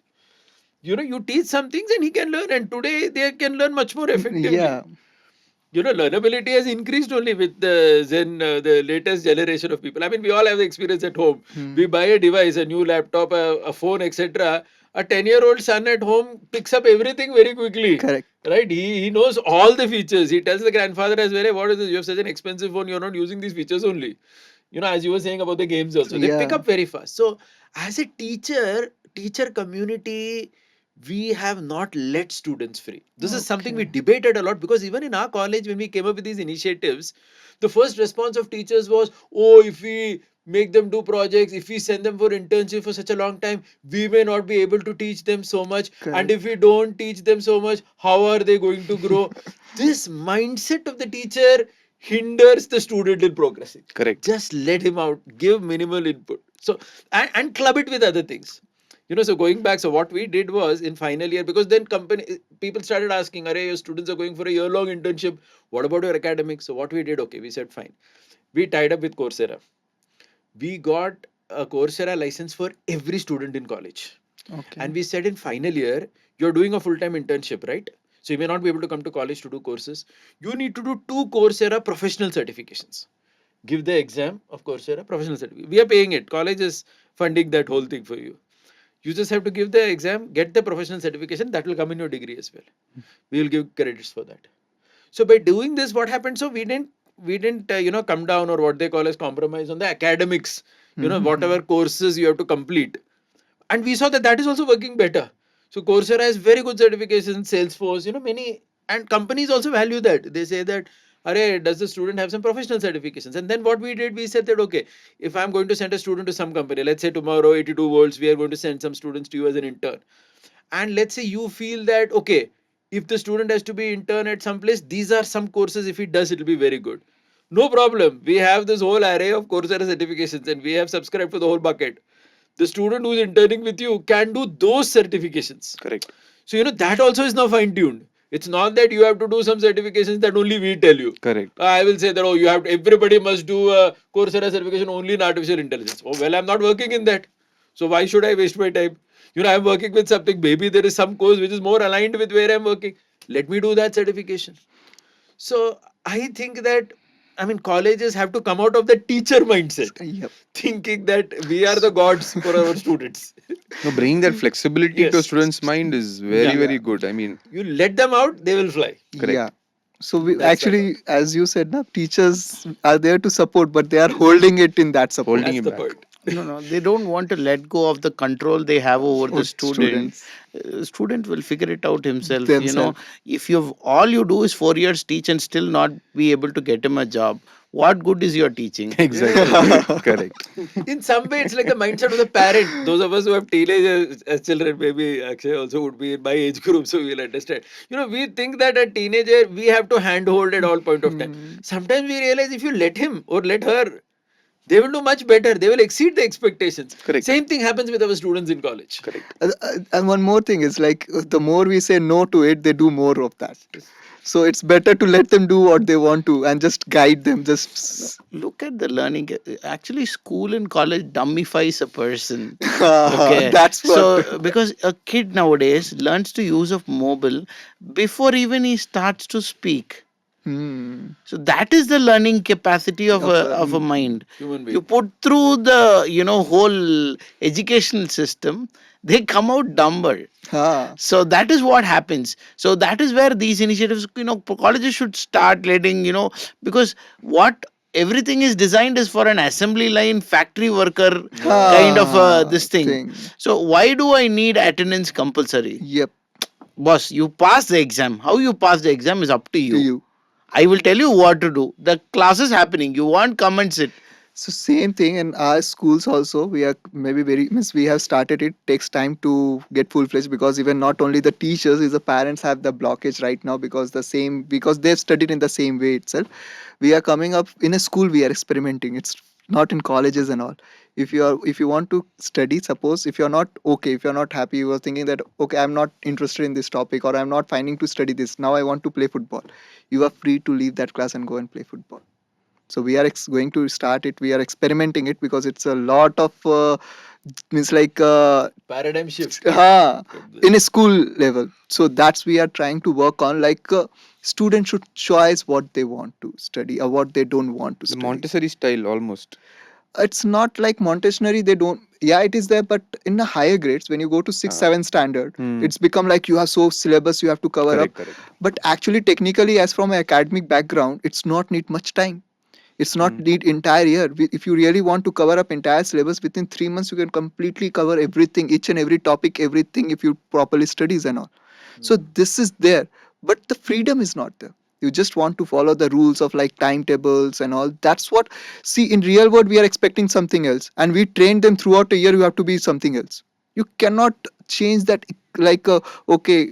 You teach some things and he can learn, and today they can learn much more effectively. Yeah. Learnability has increased only with the latest generation of people. I mean, we all have the experience at home. We buy a device, a new laptop, a phone, etc. A 10-year-old son at home picks up everything very quickly. Correct. Right? He knows all the features. He tells the grandfather as well, hey, what is this? You have such an expensive phone, you're not using these features only. As you were saying about the games also. They pick up very fast. So, as a teacher community, we have not let students free. This is something we debated a lot, because even in our college, when we came up with these initiatives, the first response of teachers was, oh, if we make them do projects, if we send them for internship for such a long time, we may not be able to teach them so much. Correct. And if we don't teach them so much, how are they going to grow? This mindset of the teacher hinders the student in progressing. Correct. Just let him out, give minimal input. So, and club it with other things. So going back, so what we did was in final year, because then people started asking, array, your students are going for a year-long internship, what about your academics? So what we did, okay, we said fine. We tied up with Coursera. We got a Coursera license for every student in college. Okay. And we said in final year, you're doing a full-time internship, right? So you may not be able to come to college to do courses. You need to do 2 Coursera professional certifications. Give the exam of Coursera professional certificate. We are paying it. College is funding that whole thing for you. You just have to give the exam, get the professional certification, that will come in your degree as well. We will give credits for that. So by doing this, what happened? So we didn't come down, or what they call as compromise on the academics, whatever courses you have to complete. And we saw that is also working better. So Coursera has very good certifications, Salesforce, many, and companies also value that. They say that, array, does the student have some professional certifications? And then what we did, we said that, okay, if I'm going to send a student to some company, let's say tomorrow, 82 Volts, we are going to send some students to you as an intern. And let's say you feel that, okay, if the student has to be intern at some place, these are some courses, if he does, it will be very good. No problem. We have this whole array of Coursera certifications, and we have subscribed to the whole bucket. The student who is interning with you can do those certifications. Correct. So, that also is now fine-tuned. It's not that you have to do some certifications that only we tell you. Correct. I will say that, oh, everybody must do a Coursera certification only in artificial intelligence. Oh, well, I'm not working in that. So why should I waste my time? I'm working with something. Maybe there is some course which is more aligned with where I'm working. Let me do that certification. So I think that, colleges have to come out of the teacher mindset. Yep. Thinking that we are the gods for our students. No, bringing that flexibility to a Yes. student's mind is very good. I mean, You let them out, they will fly. Correct. Yeah. So we That's actually, as you said, teachers are there to support, but they are holding it in that support. Holding That's him the back. point. No, they don't want to let go of the control they have over the Over student. students. Student will figure it out himself. Themselves. If all you do is 4 years teach and still not be able to get him a job, what good is your teaching? Exactly. Correct. In some way, it's like the mindset of the parent. Those of us who have teenagers as children, maybe Akshay also would be in my age group, so we'll understand. We think that a teenager, we have to handhold at all point of time. Sometimes we realize if you let him or let her, they will do much better. They will exceed the expectations. Correct. Same thing happens with our students in college. Correct. And one more thing is, like, the more we say no to it, they do more of that. So it's better to let them do what they want to and just guide them. Just Look at the learning. Actually, school and college dummifies a person. Okay. That's what. So, because a kid nowadays learns to use of mobile before even he starts to speak. So that is the learning capacity of a mind. Human being. You put through the whole educational system, they come out dumber. So that is what happens. So that is where these initiatives, colleges should start letting, because what everything is designed is for an assembly line factory worker kind of this thing. So why do I need attendance compulsory? Yep. Boss, you pass the exam. How you pass the exam is up to To you. you. I will tell you what to do. The class is happening. You want, come and sit. So same thing in our schools also. We are maybe very means we have started. It takes time to get full fledged because even not only the teachers, is the parents have the blockage right now because because they've studied in the same way itself. We are coming up in a school. We are experimenting. It's not in colleges and all. If you want to study, suppose if you're not okay, if you're not happy, you are thinking that okay, I'm not interested in this topic or I'm not finding to study this. Now I want to play football. You are free to leave that class and go and play football. So we are going to start it. We are experimenting it because it's a lot of means like Paradigm shift. in a school level. So that's we are trying to work on. Like students should choose what they want to study or what they don't want to The study. Montessori style almost. It's not like Montessori. They don't. Yeah, it is there, but in the higher grades, when you go to 6, 7 standard, it's become like you have so syllabus you have to cover Correct, up. correct. But actually, technically, as from an academic background, it's not need much time. It's not need entire year. If you really want to cover up entire syllabus within 3 months, you can completely cover everything, each and every topic, everything if you properly studies and all. So this is there, but the freedom is not there. You just want to follow the rules of like timetables and all. That's what. See, in real world, we are expecting something else, and we train them throughout a year. You have to be something else. You cannot change that. Like okay,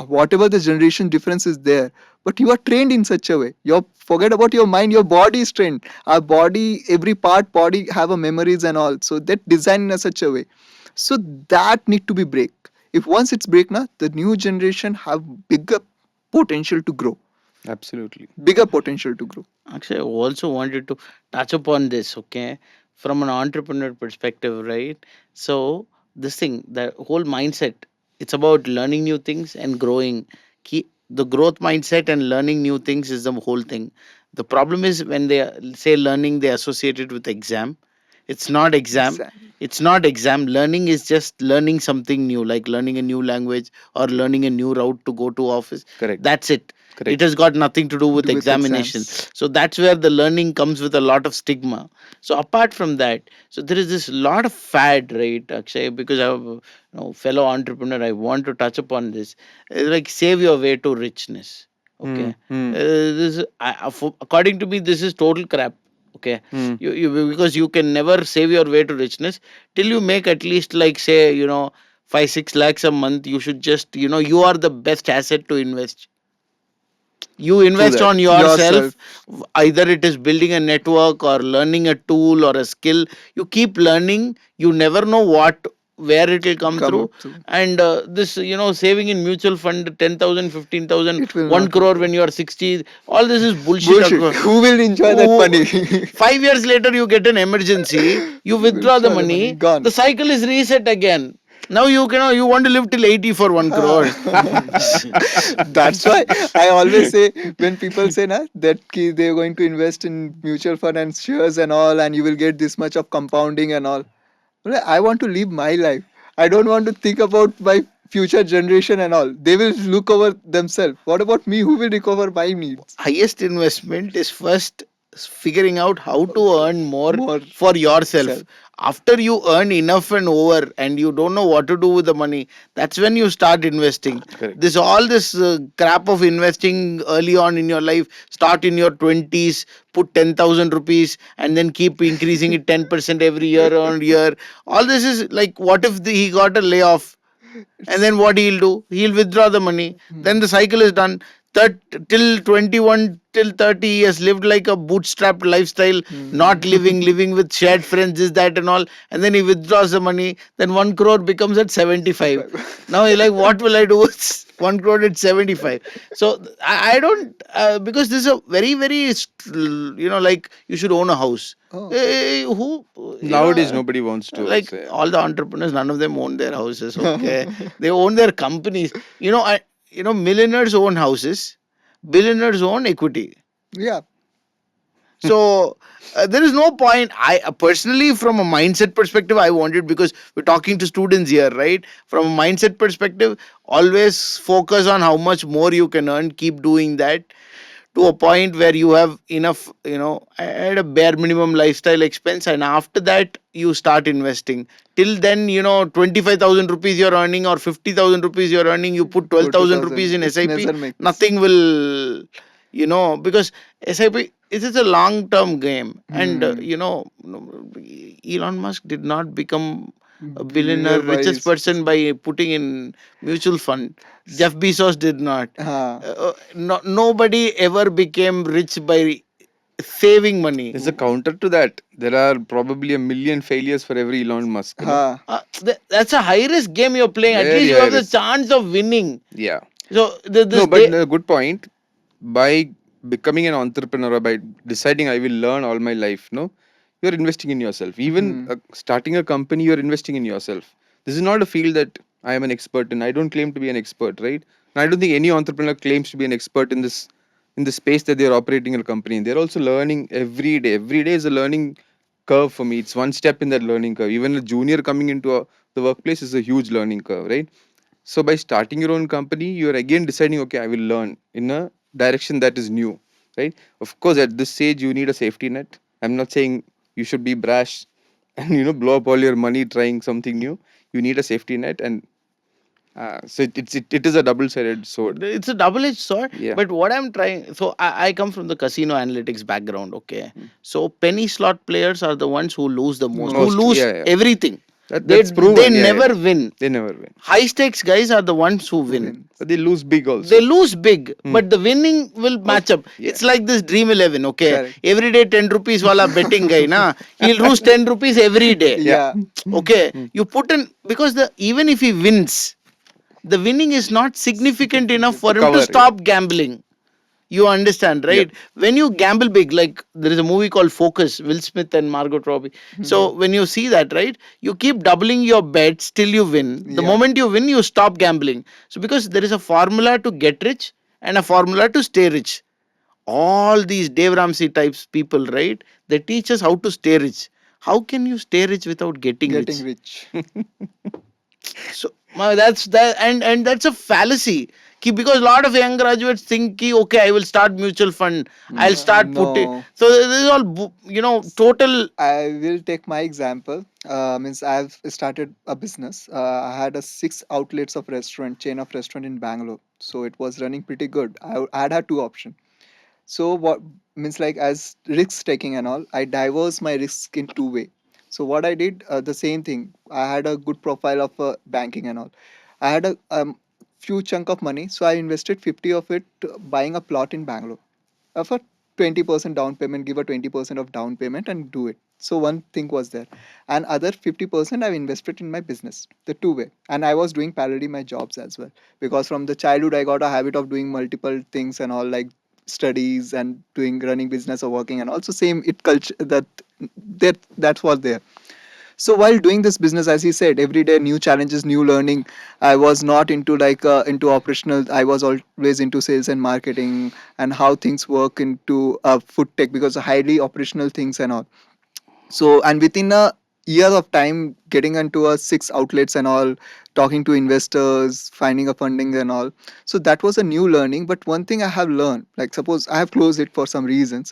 whatever the generation difference is there, but you are trained in such a way. You forget about your mind. Your body is trained. Our body, every body have a memories and all. So that design in a such a way. So that need to be break. If once it's break now, the new generation have bigger potential to grow. Absolutely. Bigger potential to grow. Actually, I also wanted to touch upon this, okay, from an entrepreneur perspective, right? So, this thing, the whole mindset, it's about learning new things and growing. The growth mindset and learning new things is the whole thing. The problem is when they say learning, they associate it with exam. It's not exam. Exactly. It's not exam. Learning is just learning something new, like learning a new language or learning a new route to go to office. Correct. That's it. Correct. It has got nothing to do with Do with examination. exams. So that's where the learning comes with a lot of stigma. So apart from that, so there is this lot of fad, right, Akshay? Because I'm fellow entrepreneur, I want to touch upon this. It's like save your way to richness. Okay, according to me, this is total crap. Okay, because you can never save your way to richness till you make at least like say 5-6 lakhs a month. You should just you are the best asset to invest. You invest that. on yourself. Either it is building a network or learning a tool or a skill. You keep learning. You never know where it will come through. And this saving in mutual fund 10,000, 15,000, It will 1 not crore when you are 60, all this is bullshit. Who will enjoy that money? 5 years later you get an emergency, you withdraw the money, gone. the cycle is reset again. Now you want to live till 80 for 1 crore. That's why I always say when people say that they're going to invest in mutual fund and shares and all, and you will get this much of compounding and all. Well, I want to live my life. I don't want to think about my future generation and all. They will look over themselves. What about me? Who will recover my needs? Highest investment is first figuring out how to earn more for yourself. Self. After you earn enough and over and you don't know what to do with the money, that's when you start investing. Correct. This crap of investing early on in your life, start in your 20s, put 10,000 rupees and then keep increasing it 10% every year on year. All this is like, what if he got a layoff? And then what he'll do? He'll withdraw the money. Then the cycle is done. Till 21 till 30 he has lived like a bootstrapped lifestyle, not living with shared friends, this, that and all, and then he withdraws the money, then 1 crore becomes at 75. Now he's like, what will I do with 1 crore at 75? So I don't because this is a very like you should own a house. Nowadays nobody wants to like say. all the entrepreneurs, none of them own their houses. Okay, they own their companies. Millionaires own houses, billionaires own equity. Yeah. So there is no point. I personally, from a mindset perspective, I wanted, because we're talking to students here, right? From a mindset perspective, always focus on how much more you can earn. Keep doing that. to a point where you have enough, at a bare minimum lifestyle expense, and after that you start investing. Till then, 25,000 rupees you're earning or 50,000 rupees you're earning, you put 12,000 rupees in It SIP, never makes. nothing will, because SIP it is a long term game. And Elon Musk did not become a billionaire, Billionaire by richest person by putting in mutual fund. Jeff Bezos did not. Nobody ever became rich by saving money. There's a counter to that. There are probably a million failures for every Elon Musk. That's a high risk game you're playing. At Very least you high have the risk. chance of winning. Yeah. So No, but good point. By becoming an entrepreneur or by deciding I will learn all my life, you're investing in yourself. Even starting a company, you're investing in yourself. This is not a field that I am an expert in. I don't claim to be an expert, right? And I don't think any entrepreneur claims to be an expert in the space that they're operating a company in. They're also learning every day. Every day is a learning curve for me. It's one step in that learning curve. Even a junior coming into the workplace is a huge learning curve, right? So by starting your own company, you're again deciding, okay, I will learn in a direction that is new, right? Of course, at this stage, you need a safety net. I'm not saying you should be brash and blow up all your money trying something new. You need a safety net, and so it is a double-sided sword. it's a double-edged sword. Yeah. But what I'm trying, so I come from the casino analytics background. Okay, so penny slot players are the ones who lose the most, who lose everything. That's proven. They never win. They never win. High stakes guys are the ones who win. But they lose big also. They lose big, but the winning will match up. It's like this Dream 11, okay? Correct. Every day 10 rupees wala betting guy, na? He'll lose 10 rupees every day. Yeah. Okay? You put in, because even if he wins, the winning is not significant enough for him to stop gambling. You understand, right? When you gamble big, like there is a movie called Focus, Will Smith and Margot Robbie. So when you see that, right, you keep doubling your bets till you win. The moment you win, you stop gambling. So because there is a formula to get rich and a formula to stay rich. All these Dave Ramsey types people, right? They teach us how to stay rich. How can you stay rich without getting rich? So that's that, and that's a fallacy. Because a lot of young graduates think, okay, I will start mutual fund, I'll start putting. So this is all, total. I will take my example. Means I've started a business. I had a 6 outlets of chain of restaurant in Bangalore. So it was running pretty good. I had 2 options. So what means, like, as risk taking and all, I diverse my risk in 2 way. So what I did, the same thing. I had a good profile of banking and all. I had a few chunk of money, so I invested 50 of it buying a plot in Bangalore for 20% down payment. Give a 20% of down payment and do it. So one thing was there, and other 50% I've invested in my business, the 2 way. And I was doing parallelly my jobs as well, because from the childhood I got a habit of doing multiple things and all, like studies and running business or working, and also same it culture that's what there. So while doing this business, as he said, every day new challenges, new learning. I was not into into operational. I was always into sales and marketing and how things work into food tech, because highly operational things and all. So, and within a year of time, getting into 6 outlets and all, talking to investors, finding a funding and all. So that was a new learning. But one thing I have learned, like suppose I have closed it for some reasons,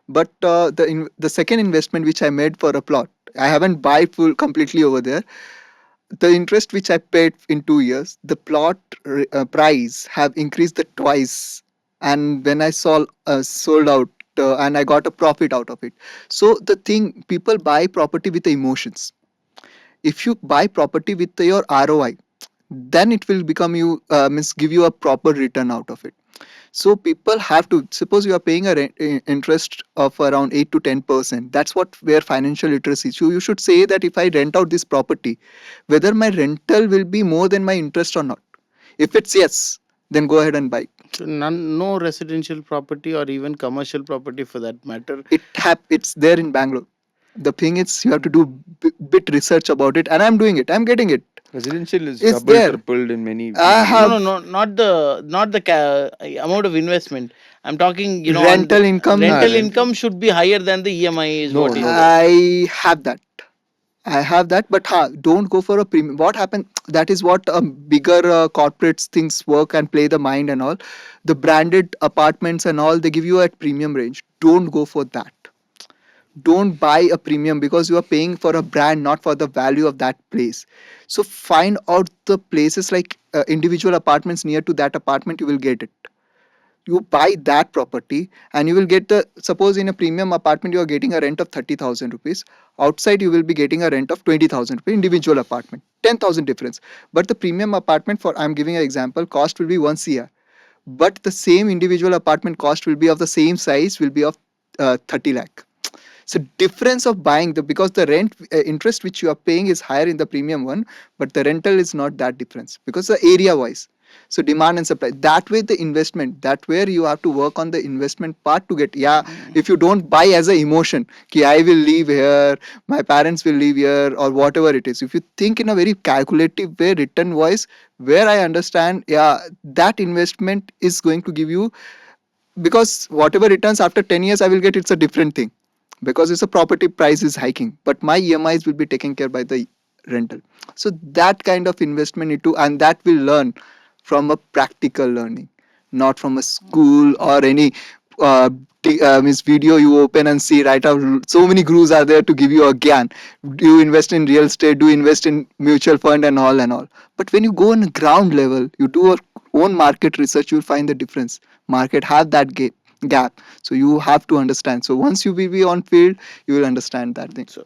but the second investment which I made for a plot, I haven't buy full completely over there. The interest which I paid in 2 years, the plot price have increased the twice, and when I sold out, and I got a profit out of it. So the thing, people buy property with the emotions. If you buy property with your ROI, then it will become give you a proper return out of it. So people have to, suppose you are paying a interest of around 8 to 10%. That's where financial literacy. So you should say that if I rent out this property, whether my rental will be more than my interest or not. If it's yes, then go ahead and buy. So no residential property or even commercial property for that matter. It's there in Bangalore. The thing is, you have to do bit research about it, and I'm doing it. I'm getting it. Residential is It's double, there. tripled in many. No, not the amount of investment. I'm talking, rental income. Rental income should be higher than the EMI. Is No, what no. you I have that. I have that, but don't go for a premium. What happened? That is what bigger corporates things work and play the mind and all. The branded apartments and all, they give you at premium range. Don't go for that. Don't buy a premium because you are paying for a brand, not for the value of that place. So find out the places like individual apartments near to that apartment. You will get it. You buy that property and you will get the, suppose in a premium apartment you are getting a rent of 30,000 rupees, outside you will be getting a rent of 20,000 rupees, individual apartment, 10,000 difference. But the premium apartment, for I'm giving an example, cost will be 1 cr, but the same individual apartment cost will be of the same size, will be of 30 lakh. So difference of buying the, because the rent interest which you are paying is higher in the premium one, but the rental is not that difference because the area wise. So demand and supply, that way the investment, that where you have to work on the investment part to get. Yeah, if you don't buy as a emotion ki I will live here, my parents will live here, or whatever it is, if you think in a very calculative way, return wise, where I understand, yeah, that investment is going to give you, because whatever returns after 10 years I will get, it's a different thing, because it's a property price is hiking, but my emis will be taken care by the rental. So that kind of investment into, and that will learn from a practical learning, not from a school or any uh, means video you open and see right out. So many gurus are there to give you a gyan. Do you invest in real estate, do you invest in mutual fund and all and all. But when you go on ground level, you do your own market research, you'll find the difference. Market have that gap, so you have to understand. So once you will be on field, you will understand that thing. So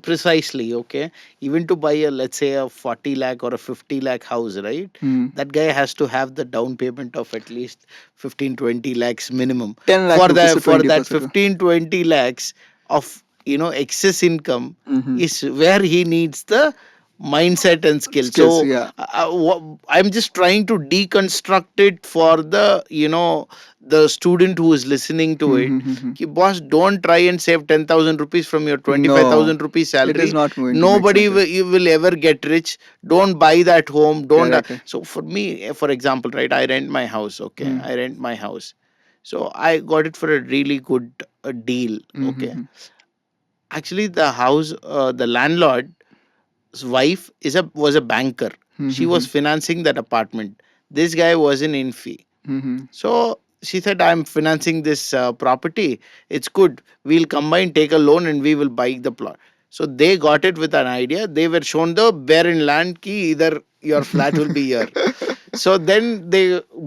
precisely, okay. Even to buy a, let's say, a 40 lakh or a 50 lakh house, right? That guy has to have the down payment of at least 15-20 lakhs minimum 10 lakh for rupees the to for that 20%. 15-20 lakhs of excess income Mhm. is where he needs the mindset and skill. Skills, So yeah. I'm just trying to deconstruct it for the the student who is listening to it. Mhm. Ki, boss, don't try and save 10,000 rupees from your No, 25,000 rupees it is salary. not going to make Nobody sense. will ever get rich. Don't buy that home. Don't. Correct. So for me, for example, right, I rent my house. Okay, Mm. I rent my house. So I got it for a really good deal. Okay, Mhm. actually, the house, the landlord's wife was a banker. She was Mhm. financing that apartment. This guy was in Infi. Mhm. So she said, I'm financing this property. It's good. We'll combine, take a loan, and we will buy the plot. So they got it with an idea. They were shown the barren land key, either your flat will be here. So then they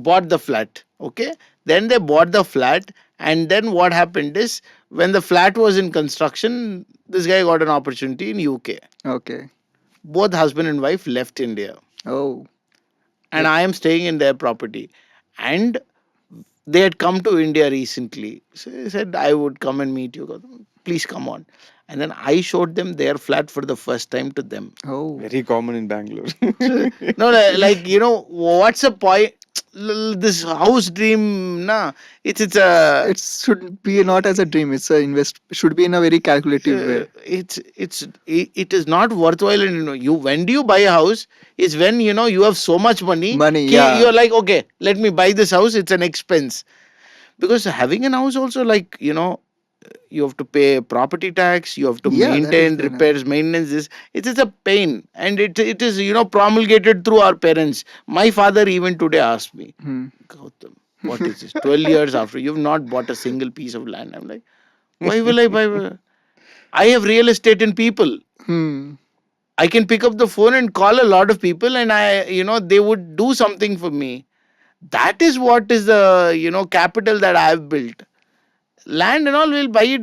bought the flat. Okay. Then they bought the flat. And then what happened is when the flat was in construction, this guy got an opportunity in UK. Okay. Both husband and wife left India. Oh. And I am staying in their property. And they had come to India recently. So they said, I would come and meet you. Gautam. Please come on. And then I showed them their flat for the first time to them. Oh. Very common in Bangalore. No, like, what's the point? This house dream, nah. It's a. It should be not as a dream. It's a invest. Should be in a very calculative way. It is not worthwhile. And you, when do you buy a house? Is when you have so much money. Money, Ki yeah. you're like, okay, let me buy this house. It's an expense, because having an house also, like, you have to pay property tax, you have to Yeah, that is maintain there. repairs, maintenance. It's a pain, and it is promulgated through our parents. My father even today asked me, Gautam, what is this? 12 years after you've not bought a single piece of land. I'm like, why will I buy? I have real estate in people. Hmm. I can pick up the phone and call a lot of people, and they would do something for me. That is what is the capital that I have built. Land and all, will buy it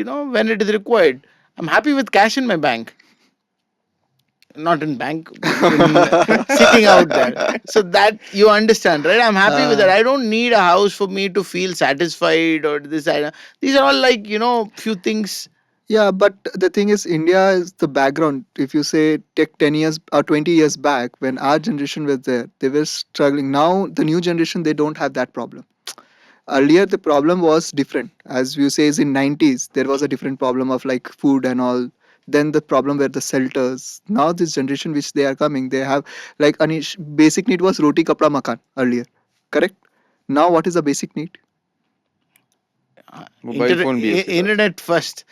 when it is required. I'm happy with cash in my bank, not in bank, sitting out there. So that you understand, right? I'm happy with that. I don't need a house for me to feel satisfied or this. These are all like few things. Yeah, but the thing is, India is the background. If you say take 10 years or 20 years back, when our generation was there, they were struggling. Now, the new generation, they don't have that problem. Earlier, the problem was different. As you say, is in 90s, there was a different problem of like food and all. Then the problem were the shelters. Now, this generation which they are coming, they have like Anish, basic need was roti, kapra, makan earlier. Correct? Now, what is the basic need? Mobile phone bhi hai uske saath. Internet first.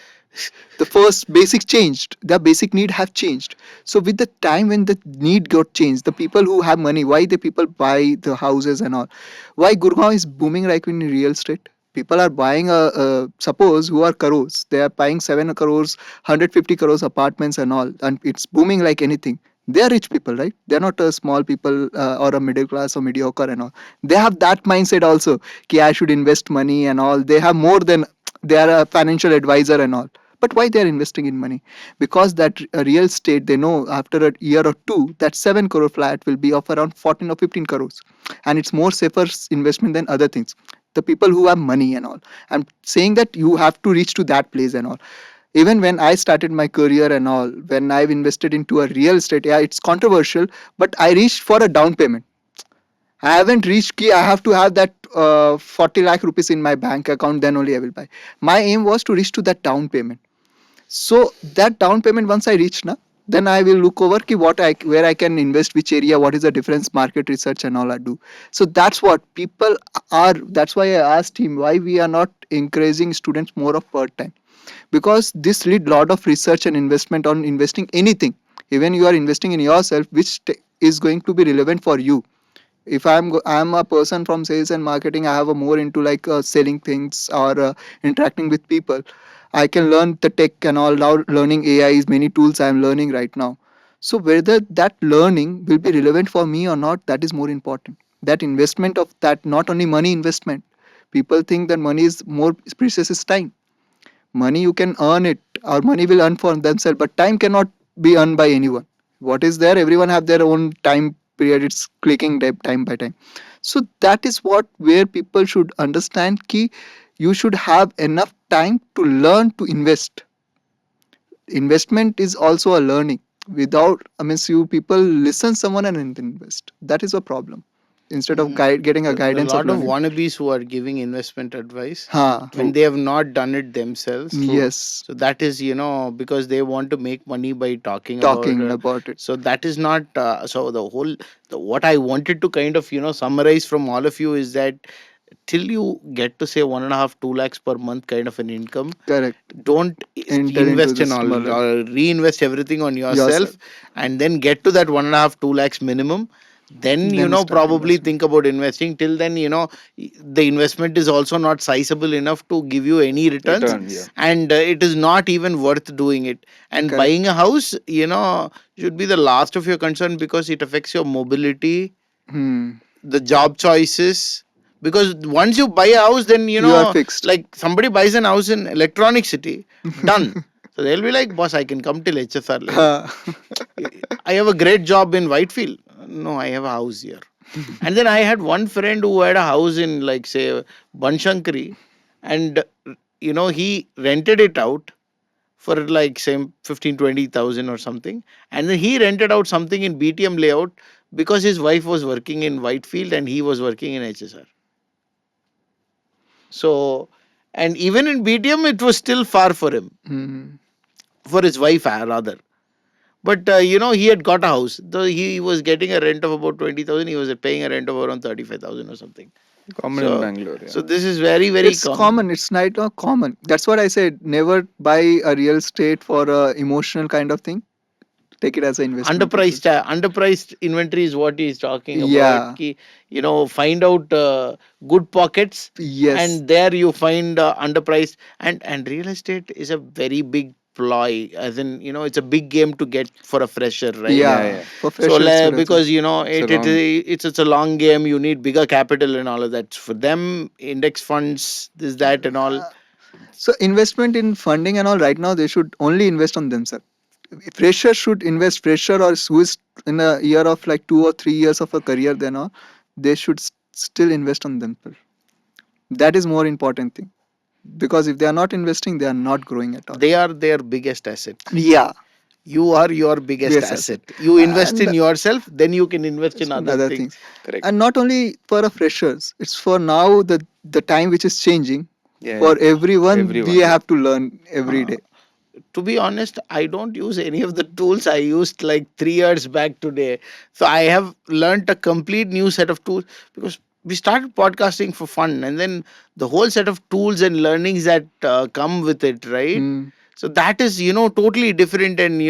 The first basic changed. Their basic need have changed. So with the time when the need got changed, the people who have money, why the people buy the houses and all? Why Gurgaon is booming like in real estate? People are buying suppose who are crores, they are buying 7 crores, 150 crores apartments and all, and it's booming like anything. They are rich people, right? They're not a small people or a middle class or mediocre and all. They have that mindset also. Ki I should invest money and all. They have more than, they are a financial advisor and all. But why they are investing in money? Because that real estate, they know after a year or two that 7 crore flat will be of around 14 or 15 crores, and it's more safer investment than other things. The people who have money and all, I'm saying that you have to reach to that place and all. Even when I started my career and all, when I've invested into a real estate, yeah, it's controversial, but I reached for a down payment. I haven't reached key. I have to have that 40 lakh rupees in my bank account, then only I will buy. My aim was to reach to that down payment. So that down payment once I reach now, then I will look over ki what I, where I can invest, which area, what is the difference, market research and all I do. So that's what people are. That's why I asked him why we are not encouraging students more of part time, because this lead lot of research and investment on investing anything. Even you are investing in yourself, which is going to be relevant for you. If I'm a person from sales and marketing, I have a more into like selling things or interacting with people. I can learn the tech and all. Now learning AI is many tools I'm learning right now. So whether that learning will be relevant for me or not, that is more important. That investment of that, not only money investment. People think that money is more precious is time. Money you can earn it, or money will earn for themselves, but time cannot be earned by anyone. What is there, everyone have their own time period. It's clicking time by time. So that is what where people should understand key. You should have enough time to learn to invest. Investment is also a learning. Without, I mean, you people listen someone and then invest. That is a problem. Instead of getting a A guidance of lot of learning. wannabes who are giving investment advice Ha. when they have not done it themselves. Yes. So that is, because they want to make money by talking Talking about it. so that is not. So what I wanted to kind of, summarize from all of you is that till you get to say 1.5, 2 lakhs per month kind of an income, Correct. don't Enter into invest in this all model. or reinvest everything on Yourself. yourself, and then get to that 1.5, 2 lakhs minimum. Then Then start probably investment. think about investing. Till then, the investment is also not sizable enough to give you any returns, Return, yeah. and it is not even worth doing it. And Correct. buying a house, should be the last of your concern, because it affects your mobility, Hmm. the job choices. Because once you buy a house, then You are fixed. like somebody buys an house in Electronic City, done. So they'll be like, boss, I can come till HSR later. Ha. I have a great job in Whitefield. No, I have a house here. And then I had one friend who had a house in, like, say, Banshankari, and he rented it out for like say 15-20,000 or something, and then he rented out something in BTM layout because his wife was working in Whitefield and he was working in HSR. So, and even in BTM, it was still far for him, Hmm. for his wife rather. But he had got a house. Though he was getting a rent of about 20,000, he was paying a rent of around 35,000 or something. Common in Bangalore. Yeah. So this is very, very It's common. It's not common. That's what I said. Never buy a real estate for a emotional kind of thing. Take it as an investment. Underpriced inventory is what he's talking about. Yeah. Find out good pockets, Yes. and there you find underpriced. And real estate is a very big ploy, as in, it's a big game to get for a fresher, right? Yeah. Yeah. For So freshers. students. because It's it's a long game, you need bigger capital and all of that. For them, index funds, this, that, and all. So investment in funding and all right now they should only invest on themselves. Fresher should invest. Fresher or who is in a year of like 2 or 3 years of a career, then all they should still invest on themselves. That is more important thing, because if they are not investing, they are not growing at all. They are their biggest asset. Yeah. You are your biggest Yes, asset. You invest And in yourself, then you can invest in other things. Correct. And not only for a freshers, it's for now the time which is changing. Yeah. For everyone, Everyone, we yeah. have to learn every day. To be honest, I don't use any of the tools I used like 3 years back today. So I have learned a complete new set of tools, because we started podcasting for fun, and then the whole set of tools and learnings that come with it, right? Hmm. So that is, totally different, and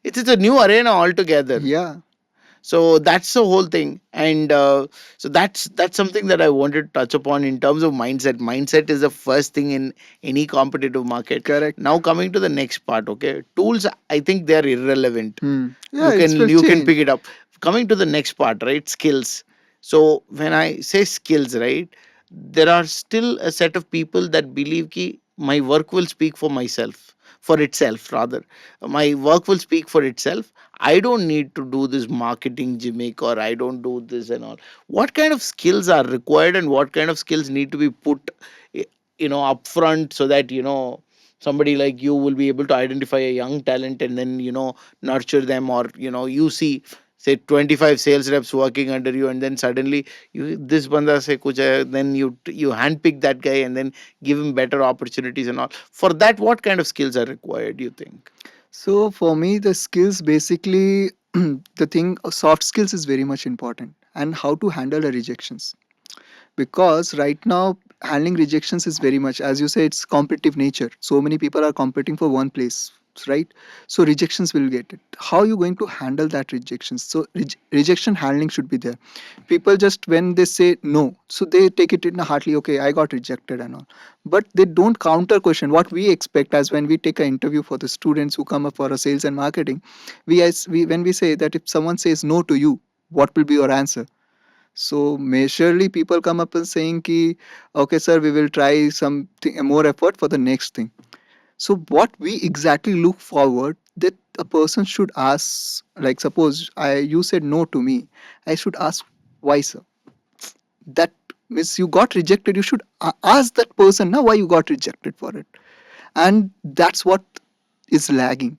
it's a new arena altogether. Yeah. So that's the whole thing, and so that's something that I wanted to touch upon in terms of mindset. Mindset is the first thing in any competitive market. Correct. Now coming to the next part, okay, tools, I think they are irrelevant. Yeah, you it's can will you can change. pick it up. Coming to the next part, right, skills. So when I say skills, right, there are still a set of people that believe ki my work will speak for itself rather. My work will speak for itself. I don't need to do this marketing gimmick, or I don't do this and all. What kind of skills are required, and what kind of skills need to be put up front, so that somebody like you will be able to identify a young talent, and then nurture them, or you see, say, 25 sales reps working under you, and then suddenly this banda se kuch hai, then you handpick that guy, and then give him better opportunities and all. For that, what kind of skills are required, do you think? So for me, the skills basically, the thing, soft skills is very much important, and how to handle the rejections. Because right now, handling rejections is very much, as you say, it's competitive nature. So many people are competing for one place, right? So rejections will get it. How are you going to handle that rejections? So rejection handling should be there. People just, when they say no, so they take it in a heartily, okay, I got rejected and all, but they don't counter question what we expect. As when we take an interview for the students who come up for a sales and marketing, we when we say that if someone says no to you, what will be your answer? So majorly people come up and saying ki, okay sir, we will try something more effort for the next thing. So what we exactly look forward that a person should ask, like suppose you said no to me, I should ask why sir. That means you got rejected. You should ask that person now why you got rejected for it, and that's what is lagging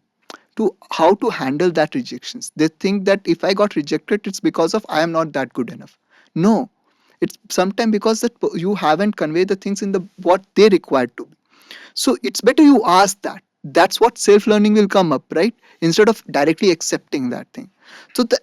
to how to handle that rejections. They think that if I got rejected, it's because of I am not that good enough. No, it's sometimes because that you haven't conveyed the things in the what they required to be. So it's better you ask that. That's what self learning will come up, right? Instead of directly accepting that thing. So the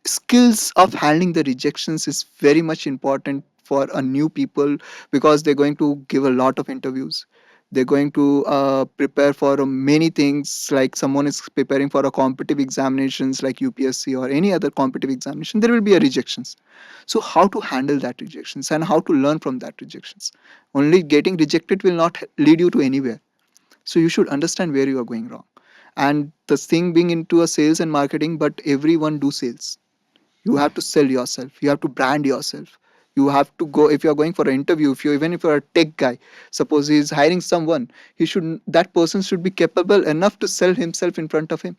skills of handling the rejections is very much important for a new people, because they're going to give a lot of interviews. They're going to prepare for many things, like someone is preparing for a competitive examinations like UPSC or any other competitive examination, there will be a rejections. So how to handle that rejections and how to learn from that rejections. Only getting rejected will not lead you to anywhere. So you should understand where you are going wrong. And the thing being into a sales and marketing, but everyone do sales. You have to sell yourself. You have to brand yourself. You have to go, if you're going for an interview, if you're a tech guy, suppose he's hiring someone, that person should be capable enough to sell himself in front of him.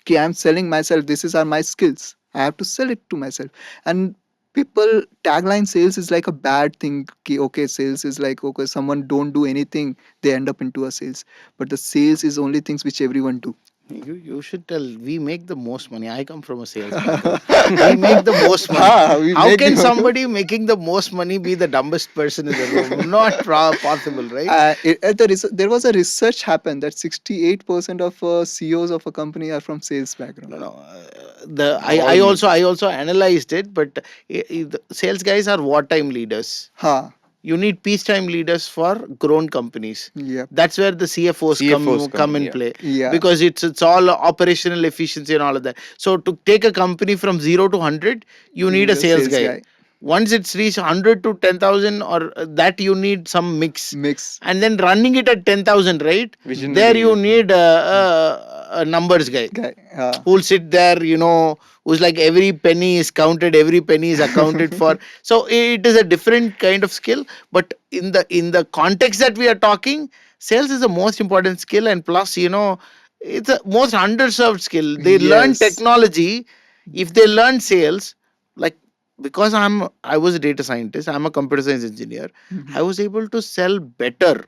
Okay, I'm selling myself, this is are my skills, I have to sell it to myself. And people tagline sales is like a bad thing. Okay, sales is like, okay, someone don't do anything, they end up into a sales. But the sales is only things which everyone do. You should tell, we make the most money. I come from a sales background. We make the most money. We How make can the- somebody making the most money be the dumbest person in the room? Not possible, right? There was a research happened that 68% of CEOs of a company are from sales background. No, I also analyzed it, but the sales guys are wartime leaders. Ha. You need peacetime leaders for grown companies. Yep. That's where the CFOs, CFOs come come in, in yeah. play. Yeah. Because it's all operational efficiency and all of that. So to take a company from 0 to 100, you need a sales guy. Once it's reached 100 to 10,000, or that, you need some mix. And then running it at 10,000, right? Visionary. There you need a numbers guy who'll sit there, who's like every penny is counted, every penny is accounted for. So it is a different kind of skill, but in the context that we are talking, sales is the most important skill, and plus, it's a most underserved skill. They learn Yes. technology. If they learn sales, like, because I was a data scientist, I'm a computer science engineer, I was able to sell better.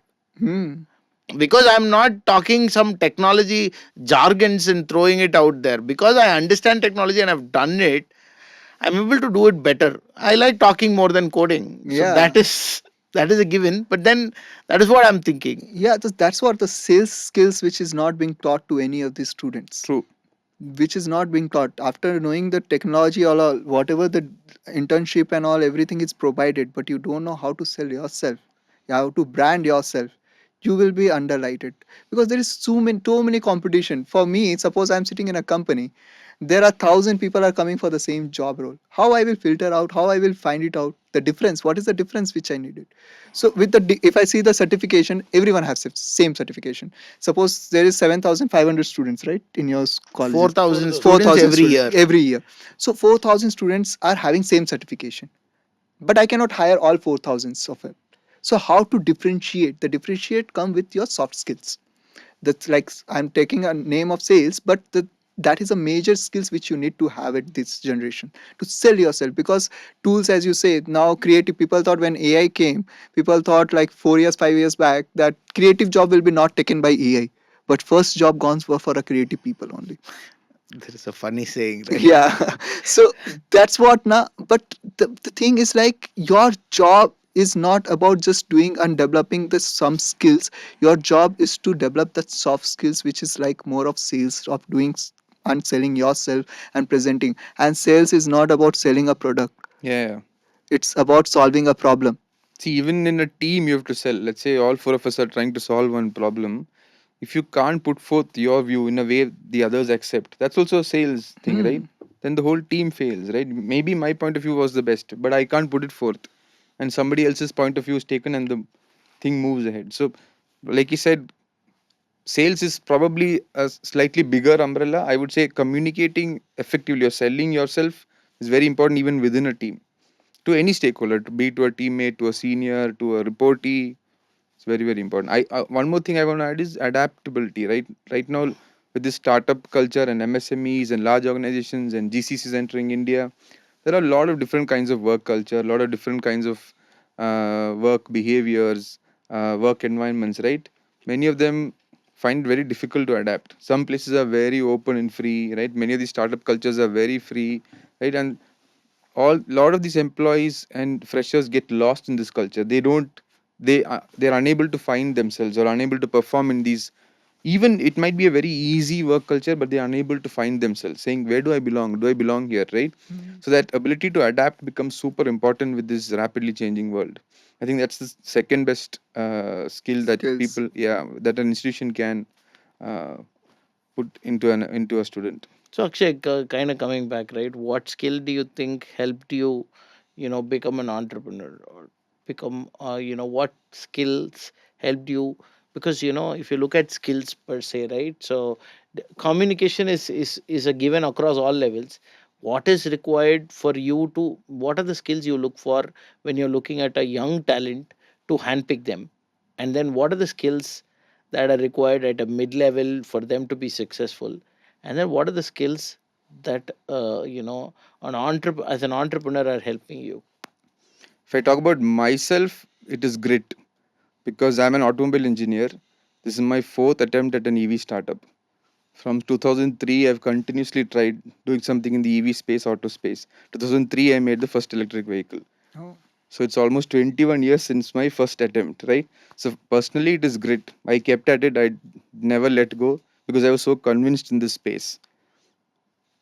Because I'm not talking some technology jargons and throwing it out there. Because I understand technology and I've done it, I'm able to do it better. I like talking more than coding. So Yeah. that is a given. But then that is what I'm thinking. Yeah, that's what the sales skills which is not being taught to any of the students. True. Which is not being taught. After knowing the technology, all whatever the internship and all, everything is provided, but you don't know how to sell yourself. You have to brand yourself. you will be underlighted, because there is too many competition. For me, suppose I'm sitting in a company, there are 1,000 people are coming for the same job role. How I will filter out, how I will find it out, the difference, what is the difference which I needed? So with if I see the certification, everyone has same certification. Suppose there is 7,500 students, right, in your colleges. 4,000 students 4,000 every students year. every year. So 4,000 students are having same certification, but I cannot hire all 4,000s of it. So how to differentiate? The differentiate come with your soft skills. That's like I'm taking a name of sales, but that is a major skills which you need to have at this generation to sell yourself. Because tools, as you say, now creative, people thought when AI came, people thought like 4 years, 5 years back that creative job will be not taken by AI. But first job gone were for a creative people only. There is a funny saying, right? Yeah. So that's what now. But the thing is like your job is not about just doing and developing the some skills. Your job is to develop that soft skills, which is like more of sales, of doing and selling yourself and presenting. And sales is not about selling a product, Yeah. it's about solving a problem. See, even in a team, you have to sell. Let's say all four of us are trying to solve one problem. If you can't put forth your view in a way the others accept, that's also a sales thing, right? Then the whole team fails, right? Maybe my point of view was the best, but I can't put it forth, and somebody else's point of view is taken, and the thing moves ahead. So, like you said, sales is probably a slightly bigger umbrella. I would say communicating effectively or selling yourself is very important, even within a team, to any stakeholder, to be to a teammate, to a senior, to a reportee. It's very, very important. I one more thing I want to add is adaptability. Right now, with this startup culture and MSMEs and large organizations and GCCs entering India, there are a lot of different kinds of work culture, a lot of different kinds of work behaviors, work environments. Right, many of them find it very difficult to adapt. Some places are very open and free. Right, many of these startup cultures are very free. Right, and all lot of these employees and freshers get lost in this culture. They're unable to find themselves or unable to perform in these. Even it might be a very easy work culture, but they're unable to find themselves, saying, where do I belong? Do I belong here? Right. So that ability to adapt becomes super important with this rapidly changing world. I think that's the second best skill that Skills. people, yeah, that an institution can uh, put into a student. So Akshay, kind of coming back, right? What skill do you think helped you, become an entrepreneur or become, what skills helped you? Because if you look at skills per se, right? So communication is a given across all levels. What is required for you to? What are the skills you look for when you're looking at a young talent to handpick them? And then what are the skills that are required at a mid level for them to be successful? And then what are the skills that as an entrepreneur are helping you? If I talk about myself, it is grit, because I'm an automobile engineer. This is my fourth attempt at an EV startup. From 2003, I've continuously tried doing something in the EV space, auto space. 2003, I made the first electric vehicle. Oh. So it's almost 21 years since my first attempt, right? So personally, it is grit. I kept at it. I never let go because I was so convinced in this space.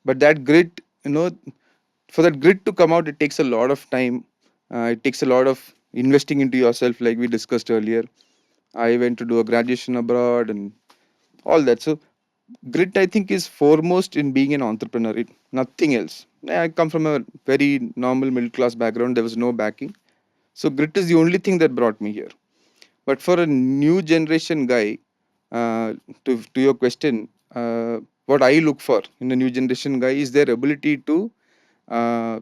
But that grit, for that grit to come out, it takes a lot of time. It takes a lot of investing into yourself, like we discussed earlier. I went to do a graduation abroad and all that. So grit, I think, is foremost in being an entrepreneur. Nothing else. I come from a very normal middle class background. There was no backing. So grit is the only thing that brought me here. But for a new generation guy, uh, to your question, what I look for in a new generation guy is their ability to uh,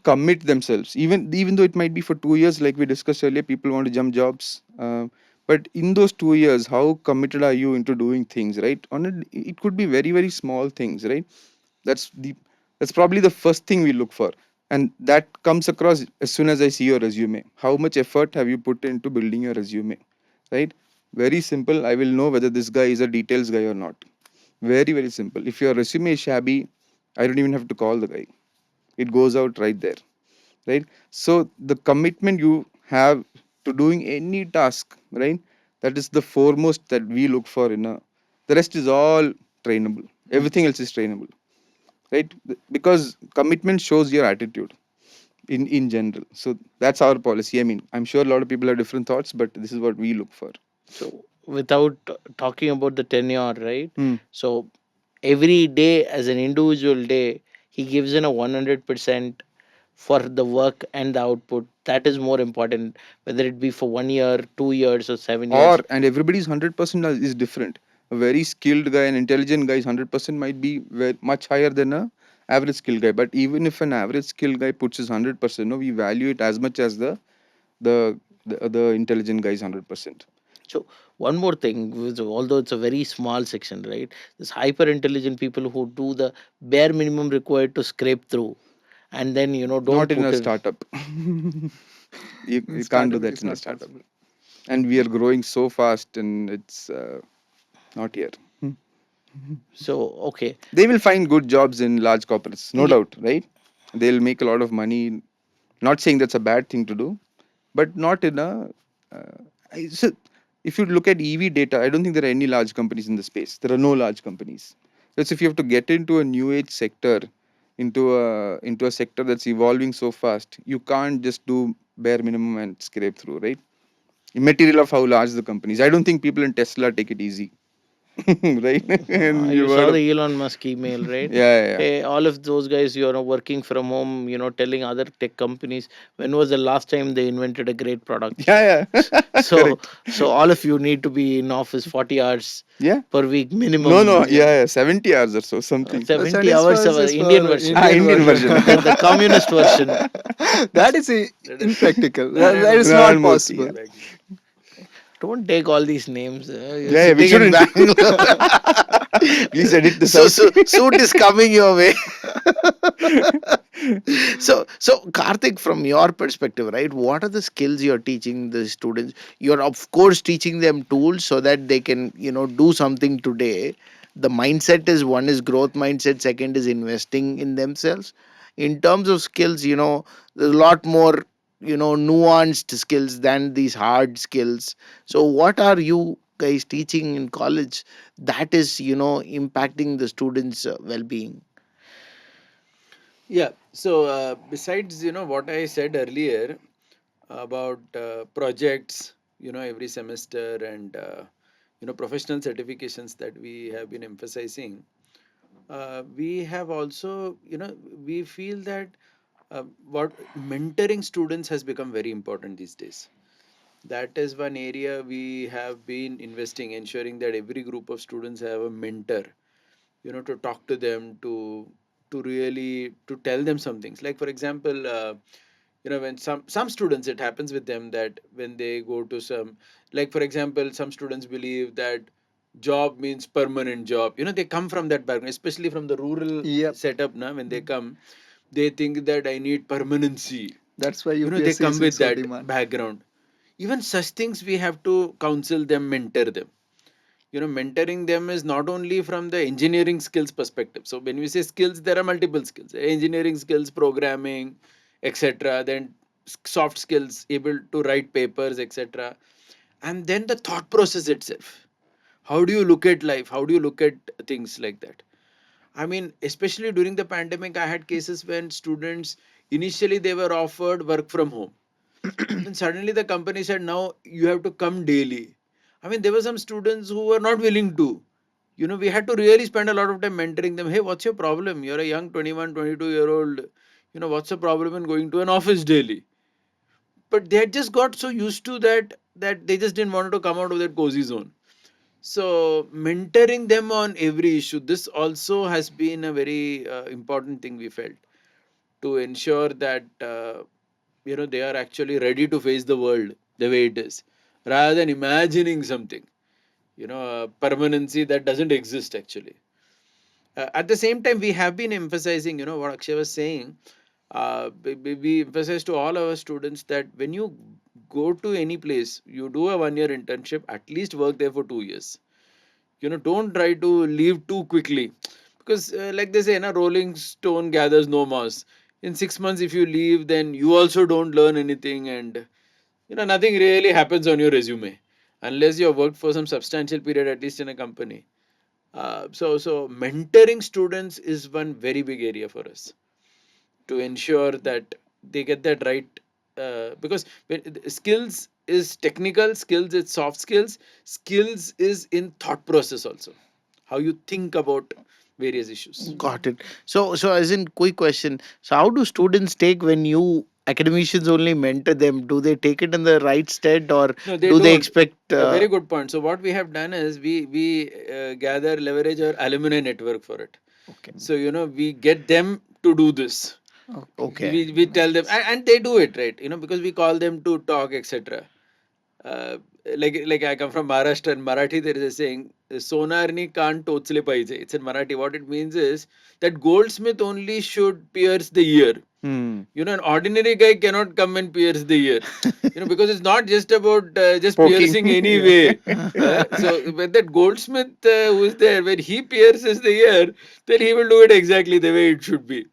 commit themselves, even though it might be for 2 years, like we discussed earlier. People want to jump jobs, but in those 2 years, how committed are you into doing things, right? It could be very, very small things, right? That's the that's probably the first thing we look for, and that comes across as soon as I see your resume. How much effort have you put into building your resume, right? Very simple. I will know whether this guy is a details guy or not. Very, very simple. If your resume is shabby, I don't even have to call the guy. It goes out right there, right? So the commitment you have to doing any task, right, that is the foremost that we look for in a. The rest is all trainable. Everything else is trainable, right? Because commitment shows your attitude in general. So that's our policy. I mean, I'm sure a lot of people have different thoughts, but this is what we look for. So without talking about the tenure, right? Hmm. So every day as an individual day, he gives in a 100% for the work and the output. That is more important, whether it be for 1 year, 2 years, or 7 years. And everybody's 100% is different. A very skilled guy, an intelligent guy's 100% might be much higher than a average skilled guy. But even if an average skilled guy puts his 100%, no, we value it as much as the the intelligent guy's 100%. So one more thing, although it's a very small section, right? This hyper intelligent people who do the bare minimum required to scrape through, and then don't Not in put a in. startup. You can't do Startup that is in a not startup. possible. And we are growing so fast, and it's not here. So okay, They will find good jobs in large corporates, no Ye- doubt, right? They'll make a lot of money. Not saying that's a bad thing to do, but not in a. So if you look at EV data, I don't think there are any large companies in the space. There are no large companies. That's if you have to get into a new age sector, into a sector that's evolving so fast, you can't just do bare minimum and scrape through, right? Immaterial of how large the companies. I don't think people in Tesla take it easy, right? And you you've saw heard of, the Elon Musk email, right? yeah. Hey, all of those guys, working from home, telling other tech companies when was the last time they invented a great product. Yeah, yeah. So, Correct. so all of you need to be in office 40 hours Yeah. per week No, minimum. yeah, 70 hours or so, something. 70 70 hours of hours is Indian for version, Indian Indian version. version. the communist version. That is impractical. That is not Pranmurti, possible. yeah. Don't take all these names. You're Yeah, we sitting in shouldn't. Bangalore. Please edit this So, out. so suit is coming your way. So Karthik, from your perspective, right, what are the skills you're teaching the students? You're of course teaching them tools so that they can do something today. The mindset is, one is growth mindset, second is investing in themselves. In terms of skills, there's a lot more nuanced skills than these hard skills. So what are you guys teaching in college that is impacting the students well-being? Yeah. So besides what I said earlier about projects, every semester, and professional certifications that we have been emphasizing, we have also we feel that what mentoring students has become very important these days. That is one area we have been investing, ensuring that every group of students have a mentor, to talk to them, to really to tell them some things. Like for example, when some students, it happens with them that when they go to some, like for example, some students believe that job means permanent job. They come from that background, especially from the rural Yep. setup. Now when they come, they think that I need permanency. That's why They UPSC come is in with so that demand. background. Even such things we have to counsel them, mentor them. Mentoring them is not only from the engineering skills perspective. So when we say skills, there are multiple skills: engineering skills, programming, etc. Then soft skills, able to write papers, etc. And then the thought process itself. How do you look at life? How do you look at things like that? I mean, especially during the pandemic, I had cases when students, initially they were offered work from home. Then suddenly the company said, now you have to come daily. I mean, there were some students who were not willing to. We had to really spend a lot of time mentoring them. Hey, what's your problem? You're a young 21, 22-year-old. What's the problem in going to an office daily? But they had just got so used to that they just didn't want to come out of that cozy zone. So mentoring them on every issue, this also has been a very important thing we felt, to ensure that they are actually ready to face the world the way it is, rather than imagining something, a permanency that doesn't exist actually. At the same time, we have been emphasizing, what Akshay was saying. We emphasize to all our students that when you go to any place, you do a 1 year internship, at least work there for 2 years. Don't try to leave too quickly, because like they say, na, rolling stone gathers no moss. In 6 months, if you leave, then you also don't learn anything, and nothing really happens on your resume unless you have worked for some substantial period, at least in a company. So mentoring students is one very big area for us, to ensure that they get that right, because skills is technical, skills is soft skills, skills is in thought process also, how you think about various issues. Got it. So as in quick question. So how do students take when you academicians only mentor them? Do they take it in the right stead, or No, they do they don't. expect? A very good point. So what we have done is we gather, leverage our alumni network for it. Okay. So we get them to do this. Okay. We tell them, and they do it, right, because we call them to talk, etc. uh, like I come from Maharashtra. In Marathi there is a saying, "Sonarni can't tochle paise." It's in Marathi. What it means is that goldsmith only should pierce the ear. Hmm. An ordinary guy cannot come and pierce the ear. Because it's not just about just Poking. piercing anyway. So when that goldsmith who is there, when he pierces the ear, then he will do it exactly the way it should be.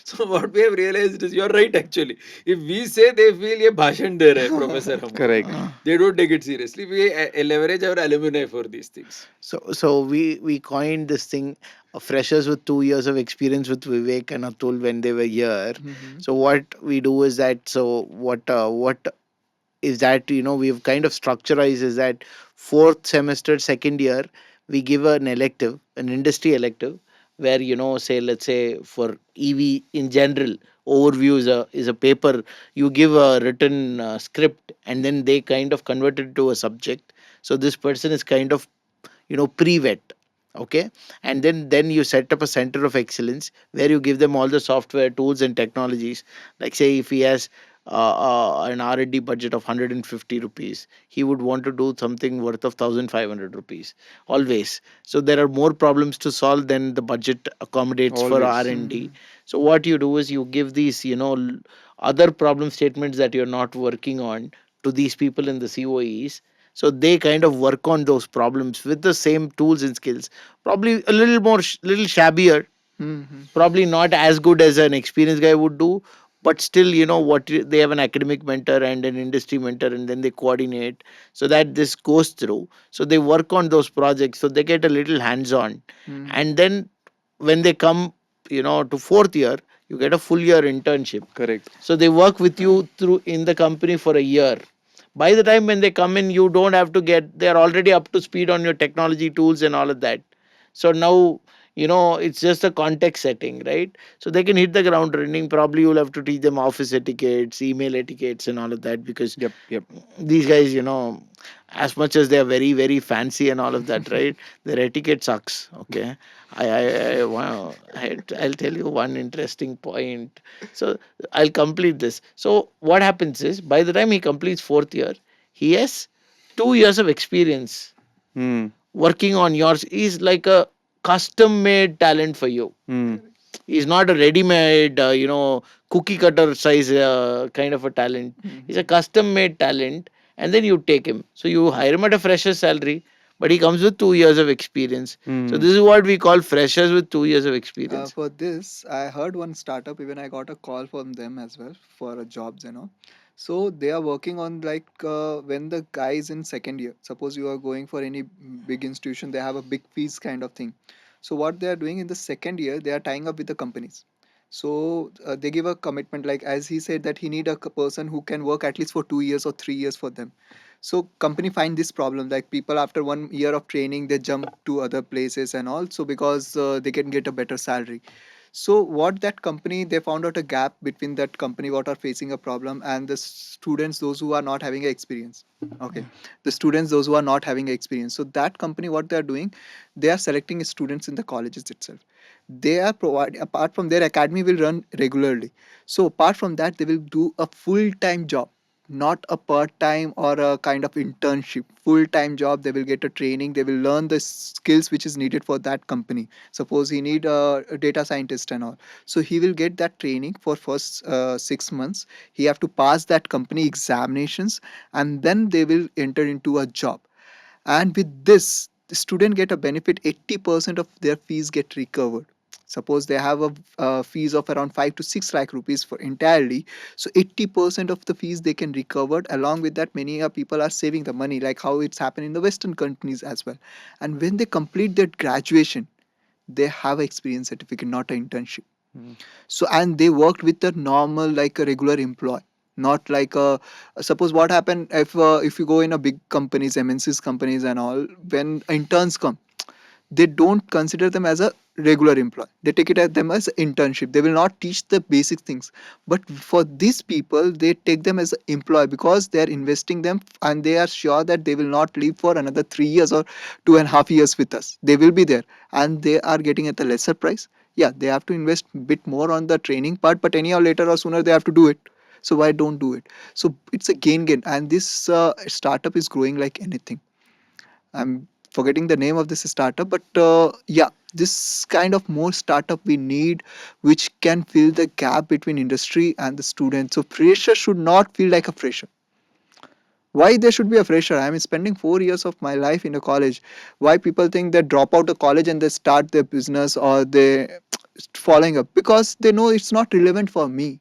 So what we have realized is, you're right actually. If we say, they feel ye bhashan de rahe hai, professor humko. Correct. They don't take it seriously. We leverage our alumni for these things. So we coined this thing, freshers with 2 years of experience with Vivek and Atul when they were here. So what we do is that, so what is that, we've kind of structurized is that fourth semester, second year, we give an elective, an industry elective, where, say, let's say for EV in general, overview is a paper. You give a written script, and then they kind of convert it to a subject. So this person is kind of, pre-vet. Okay. And then you set up a center of excellence where you give them all the software tools and technologies. Like, say, if he has an R&D budget of 150 rupees, he would want to do something worth of 1,500 rupees always. So there are more problems to solve than the budget accommodates for Always. R&D. So what you do is you give these, other problem statements that you're not working on to these people in the COEs. So they kind of work on those problems with the same tools and skills, probably a little more little shabbier, probably not as good as an experienced guy would do, but still, they have an academic mentor and an industry mentor, and then they coordinate so that this goes through. So they work on those projects, so they get a little hands on. And then when they come, to fourth year, you get a full year internship. Correct. So they work with you through in the company for a year. By the time when they come in, you don't have to they're already up to speed on your technology tools and all of that. So now, it's just a context setting, right? So they can hit the ground running. Probably you'll have to teach them office etiquettes, email etiquettes, and all of that, because Yep. these guys, as much as they're very, very fancy and all of that, right? Their etiquette sucks. Okay. Wow. I'll tell you one interesting point. So I'll complete this. So what happens is, by the time he completes fourth year, he has 2 years of experience Hmm. working on yours. He's like a custom made talent for you. Hmm. He's not a ready made, cookie cutter size kind of a talent. He's a custom made talent, and then you take him. So you hire him at a fresher's salary, but he comes with 2 years of experience. So this is what we call freshers with 2 years of experience. For this, I heard one startup, even I got a call from them as well for jobs. So they are working on like when the guy is in second year, suppose you are going for any big institution, they have a big fees kind of thing. So what they are doing in the second year, they are tying up with the companies. So they give a commitment, like as he said that he need a person who can work at least for 2 years or 3 years for them. So company find this problem, like people after 1 year of training they jump to other places and also because they can get a better salary. So what that company, they found out a gap between that company what are facing a problem and the students those who are not having a experience. Okay, the students those who are not having a experience, so that company what they are doing, they are selecting students in the colleges itself. They are providing, apart from their academy will run regularly, so apart from that they will do a full time job, not a part time or a kind of internship, full time job. They will get a training, they will learn the skills which is needed for that company. Suppose he need a data scientist and all, so he will get that training for first 6 months. He have to pass that company examinations, and then they will enter into a job. And with this, the student get a benefit, 80% of their fees get recovered. Suppose they have a fees of around 5 to 6 lakh rupees for entirely, so 80% of the fees they can recover. Along with that, many people are saving the money, like how it's happened in the western countries as well. And when they complete their graduation, they have an experience certificate, not an internship. So and they worked with a normal, like a regular employee, Not like suppose what happened if you go in a big companies, MNCs companies and all, when interns come, they don't consider them as a regular employee. They take it as them as internship. They will not teach the basic things. But for these people, they take them as an employee because they are investing them and they are sure that they will not leave for another 3 years or 2.5 years with us. They will be there and they are getting at a lesser price. Yeah, they have to invest a bit more on the training part, but anyhow later or sooner they have to do it. So why don't do it? So it's a gain, and this startup is growing like anything. I'm forgetting the name of this startup, but yeah, this kind of more startup we need, which can fill the gap between industry and the student. So fresher should not feel like a fresher. Why there should be a fresher? I'm spending 4 years of my life in a college. Why people think they drop out of college and they start their business or they following up? Because they know it's not relevant for me.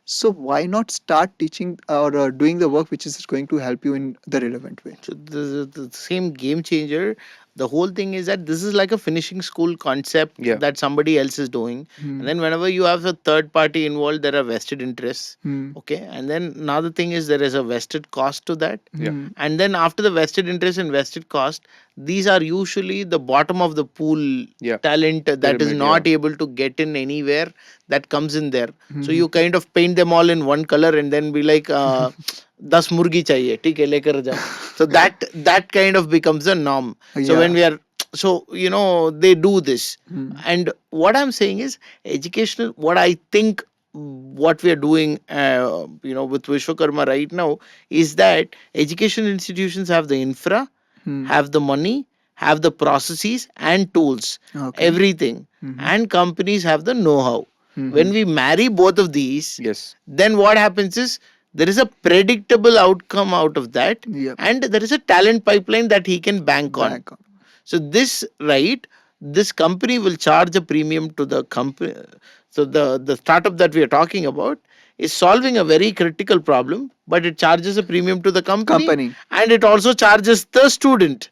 So why not start teaching or doing the work which is going to help you in the relevant way? So the same game changer. The whole thing is that this is like a finishing school concept Yeah. that somebody else is doing. And then whenever you have a third party involved, there are vested interests. Hmm. Okay. And then another thing is there is a vested cost to that. Yeah. And then after the vested interest and vested cost, these are usually the bottom of the pool Yeah. talent that is Pyramid, not yeah. able to get in anywhere that comes in there. So you kind of paint them all in one color and then be like, 10 मुर्गी चाहिए ठीक है लेकर जाओ. So that kind of becomes a norm. So when we are they do this. And what I'm saying is educational, what I think what we are doing with Vishwakarma right now is that education institutions have the infra, have the money, have the processes and tools, Okay. everything, and companies have the know-how. When we marry both of these, Yes. then what happens is there is a predictable outcome out of that, Yep. and there is a talent pipeline that he can bank on. Back on. So this company will charge a premium to the company. So the startup that we are talking about is solving a very critical problem, but it charges a premium to the company. And it also charges the student.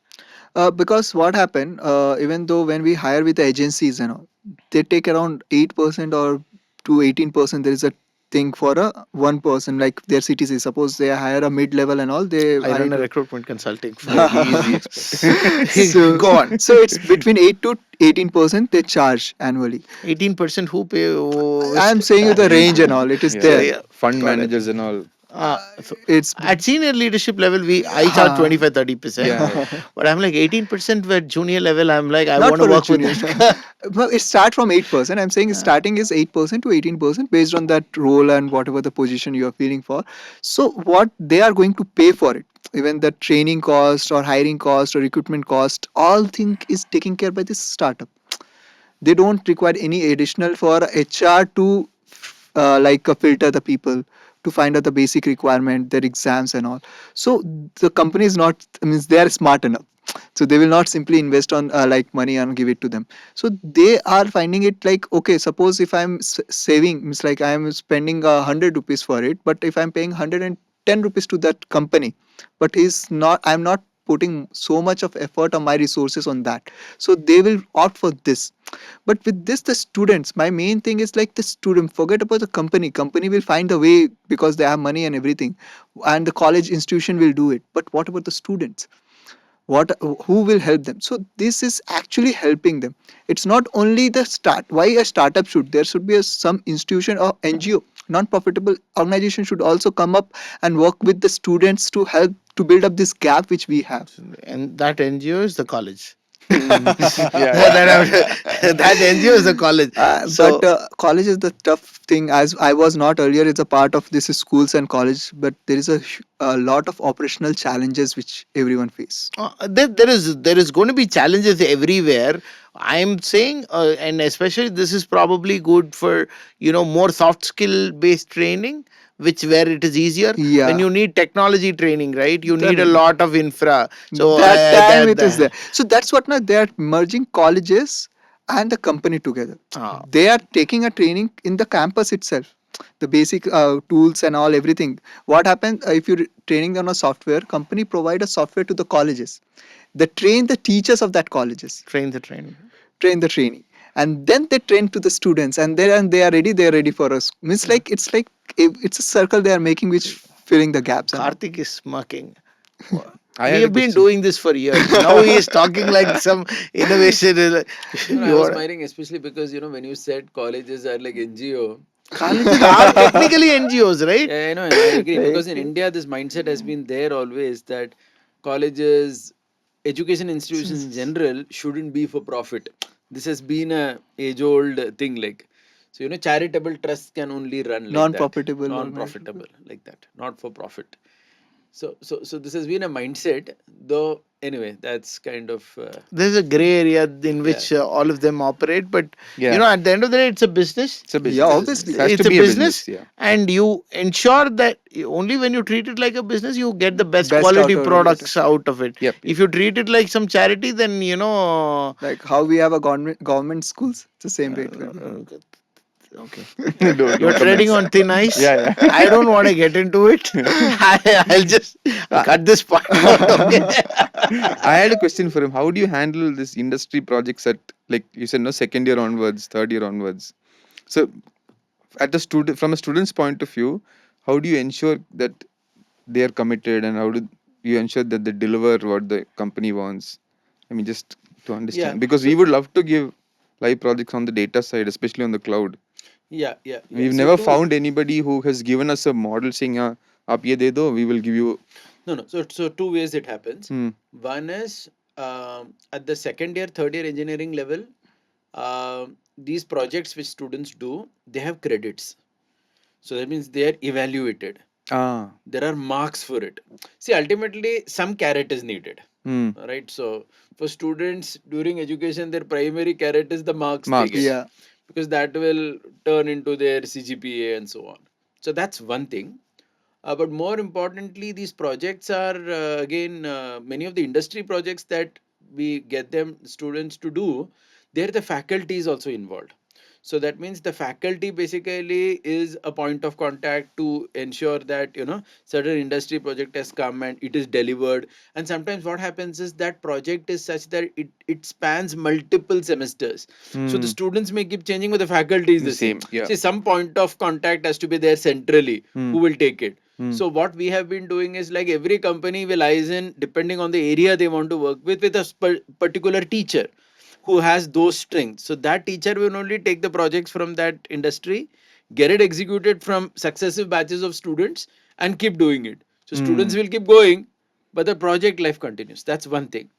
Because what happened, even though when we hire with the agencies and all, they take around 8% or to 18%. There is a thing for a one person, like their CTC. Suppose they hire a mid-level and all, they I hire run a it- recruitment consulting firm. Yeah, he is the expert. so, Go on. So it's between 8 to 18% they charge annually. 18% who pay? I'm saying you the range and all. It is Yeah. there. Yeah. Fund Got it. managers and all. So It's at senior leadership level, I charge 25-30%. Yeah. But I'm like 18% where junior level. I'm like I not want to for a work with. junior. Well, it starts from 8%. I'm saying starting is 8% to 18% based on that role and whatever the position you are feeling for. So what they are going to pay for it, even the training cost or hiring cost or recruitment cost, all thing is taken care by this startup. They don't require any additional for HR to filter the people, to find out the basic requirement, their exams and all. So the company is not, means they are smart enough. So they will not simply invest on money and give it to them. So they are finding it like, okay, suppose if I'm saving, means like I am spending 100 rupees for it, but if I'm paying 110 rupees to that company, but I'm not putting so much of effort or my resources on that. So they will opt for this. But with this, the students, my main thing is like the student, forget about the company. Company will find a way because they have money and everything. And the college institution will do it. But what about the students? Who will help them? So this is actually helping them. It's not only the start. Why a startup there should be some institution or NGO, non-profitable organization should also come up and work with the students to help to build up this gap which we have. And that NGO is the college. Yeah. That NGO is the college. But college is the tough thing. As I was not earlier, it's a part of this is schools and college, but there is a lot of operational challenges which everyone face. There is going to be challenges everywhere. I'm saying, and especially this is probably good for more soft skill based training, where it is easier. Yeah. When you need technology training, right? You need a lot of infra. So That time it is there. So that's what now they are merging colleges and the company together. Ah. They are taking a training in the campus itself, the basic tools and all everything. What happens if you're training on a software? Company provide a software to the colleges. They train the teachers of that colleges. Train the training. Train the trainee. and then they train to the students, and they are ready. They are ready for us. Means like it's a circle they are making, which filling the gaps. And all. Karthik is smirking. I We had a have been question. doing this for years. Now he is talking like some innovation. I You was are- smiling especially because when you said colleges are like NGO. Colleges are technically NGOs, right? Yeah, I know, I agree. Because in India, this mindset has been there always that colleges, education institutions in general shouldn't be for profit. This has been a age-old thing. Like, so charitable trusts can only run like Non-profitable that. or Non-profitable, like that, not for profit. So this has been a mindset. Though anyway, that's kind of There's a gray area in which all of them operate, but Yeah. at the end of the day, it's a business. It's a business. Yeah, obviously. It has It's to a be business, Yeah. and you ensure that only when you treat it like a business, you get the best Best quality out of it. products out of it. Yep. If you treat it like some charity, then Like how we have a government schools, it's the same way. okay. Don't You're treading on thin ice. Yeah. I don't want to get into it. I'll just cut this part out. Okay? I had a question for him. How do you handle this industry projects at, like you said, no, second year onwards, third year onwards? So, at the student, from a student's point of view, how do you ensure that they are committed, and how do you ensure that they deliver what the company wants? I mean, just to understand, Yeah. because we would love to give live projects on the data side, especially on the cloud. yeah. We've So never two- found anybody who has given us a model saying, "Aap ye de do, we will give you." No. So two ways it happens. Hmm. One is at the second year, third year engineering level, these projects which students do, they have credits. So that means they are evaluated. Ah. There are marks for it. See, ultimately, some carrot is needed. Hmm. Right. So for students during education, their primary carrot is the marks. Marks. They get, Yeah. because that will turn into their CGPA and so on. So that's one thing. But more importantly, these projects are again many of the industry projects that we get them students to do. There, the faculty is also involved. So that means the faculty basically is a point of contact to ensure that certain industry project has come and it is delivered. And sometimes what happens is that project is such that it spans multiple semesters. So the students may keep changing, but the faculty is the same. Yeah. See, some point of contact has to be there centrally. Hmm. Who will take it? Hmm. So what we have been doing is like every company will eyes in, depending on the area they want to work with a particular teacher who has those strengths. So that teacher will only take the projects from that industry, get it executed from successive batches of students, and keep doing it. So students will keep going, but the project life continues. That's one thing.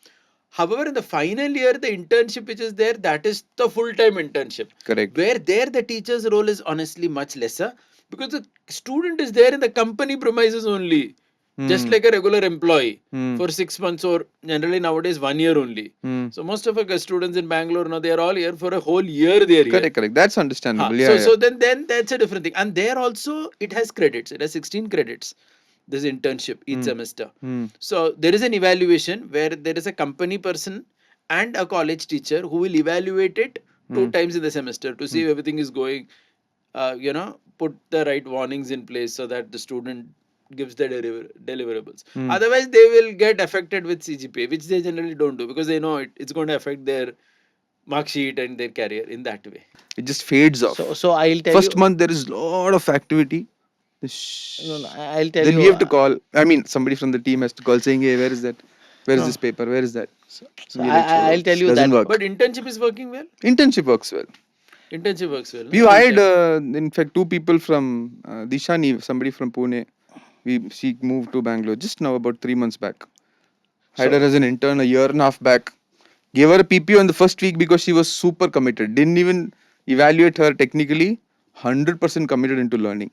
However, in the final year, the internship which is there, that is the full-time internship. Correct. Where there the teacher's role is honestly much lesser, because the student is there in the company premises only, just like a regular employee for 6 months, or generally nowadays 1 year only. So most of our students in Bangalore now, they are all here for a whole year. They are here. Correct. That's understandable. So, Yeah. so then that's a different thing. And there also it has credits. It has 16 credits. This internship each semester. So there is an evaluation where there is a company person and a college teacher who will evaluate it 2 times in the semester to see if everything is going, put the right warnings in place so that the student gives the deliverables. Otherwise, they will get affected with CGPA, which they generally don't do because they know it's going to affect their mark sheet and their career in that way. It just fades off. So I'll tell First you. month there is lot of activity. No, I'll tell Then you. we have to call. I mean, somebody from the team has to call saying, "Hey, where is that? Where is No. this paper? Where is that?" So We're like, I'll tell you doesn't that. work. But internship is working well. Internship works well. Internship works well. We hired, in fact, 2 people from Dishani, somebody from Pune. She moved to Bangalore just now, about 3 months back. Hired her as an intern a year and a half back. Gave her a PPO in the first week because she was super committed. Didn't even evaluate her technically. 100% committed into learning.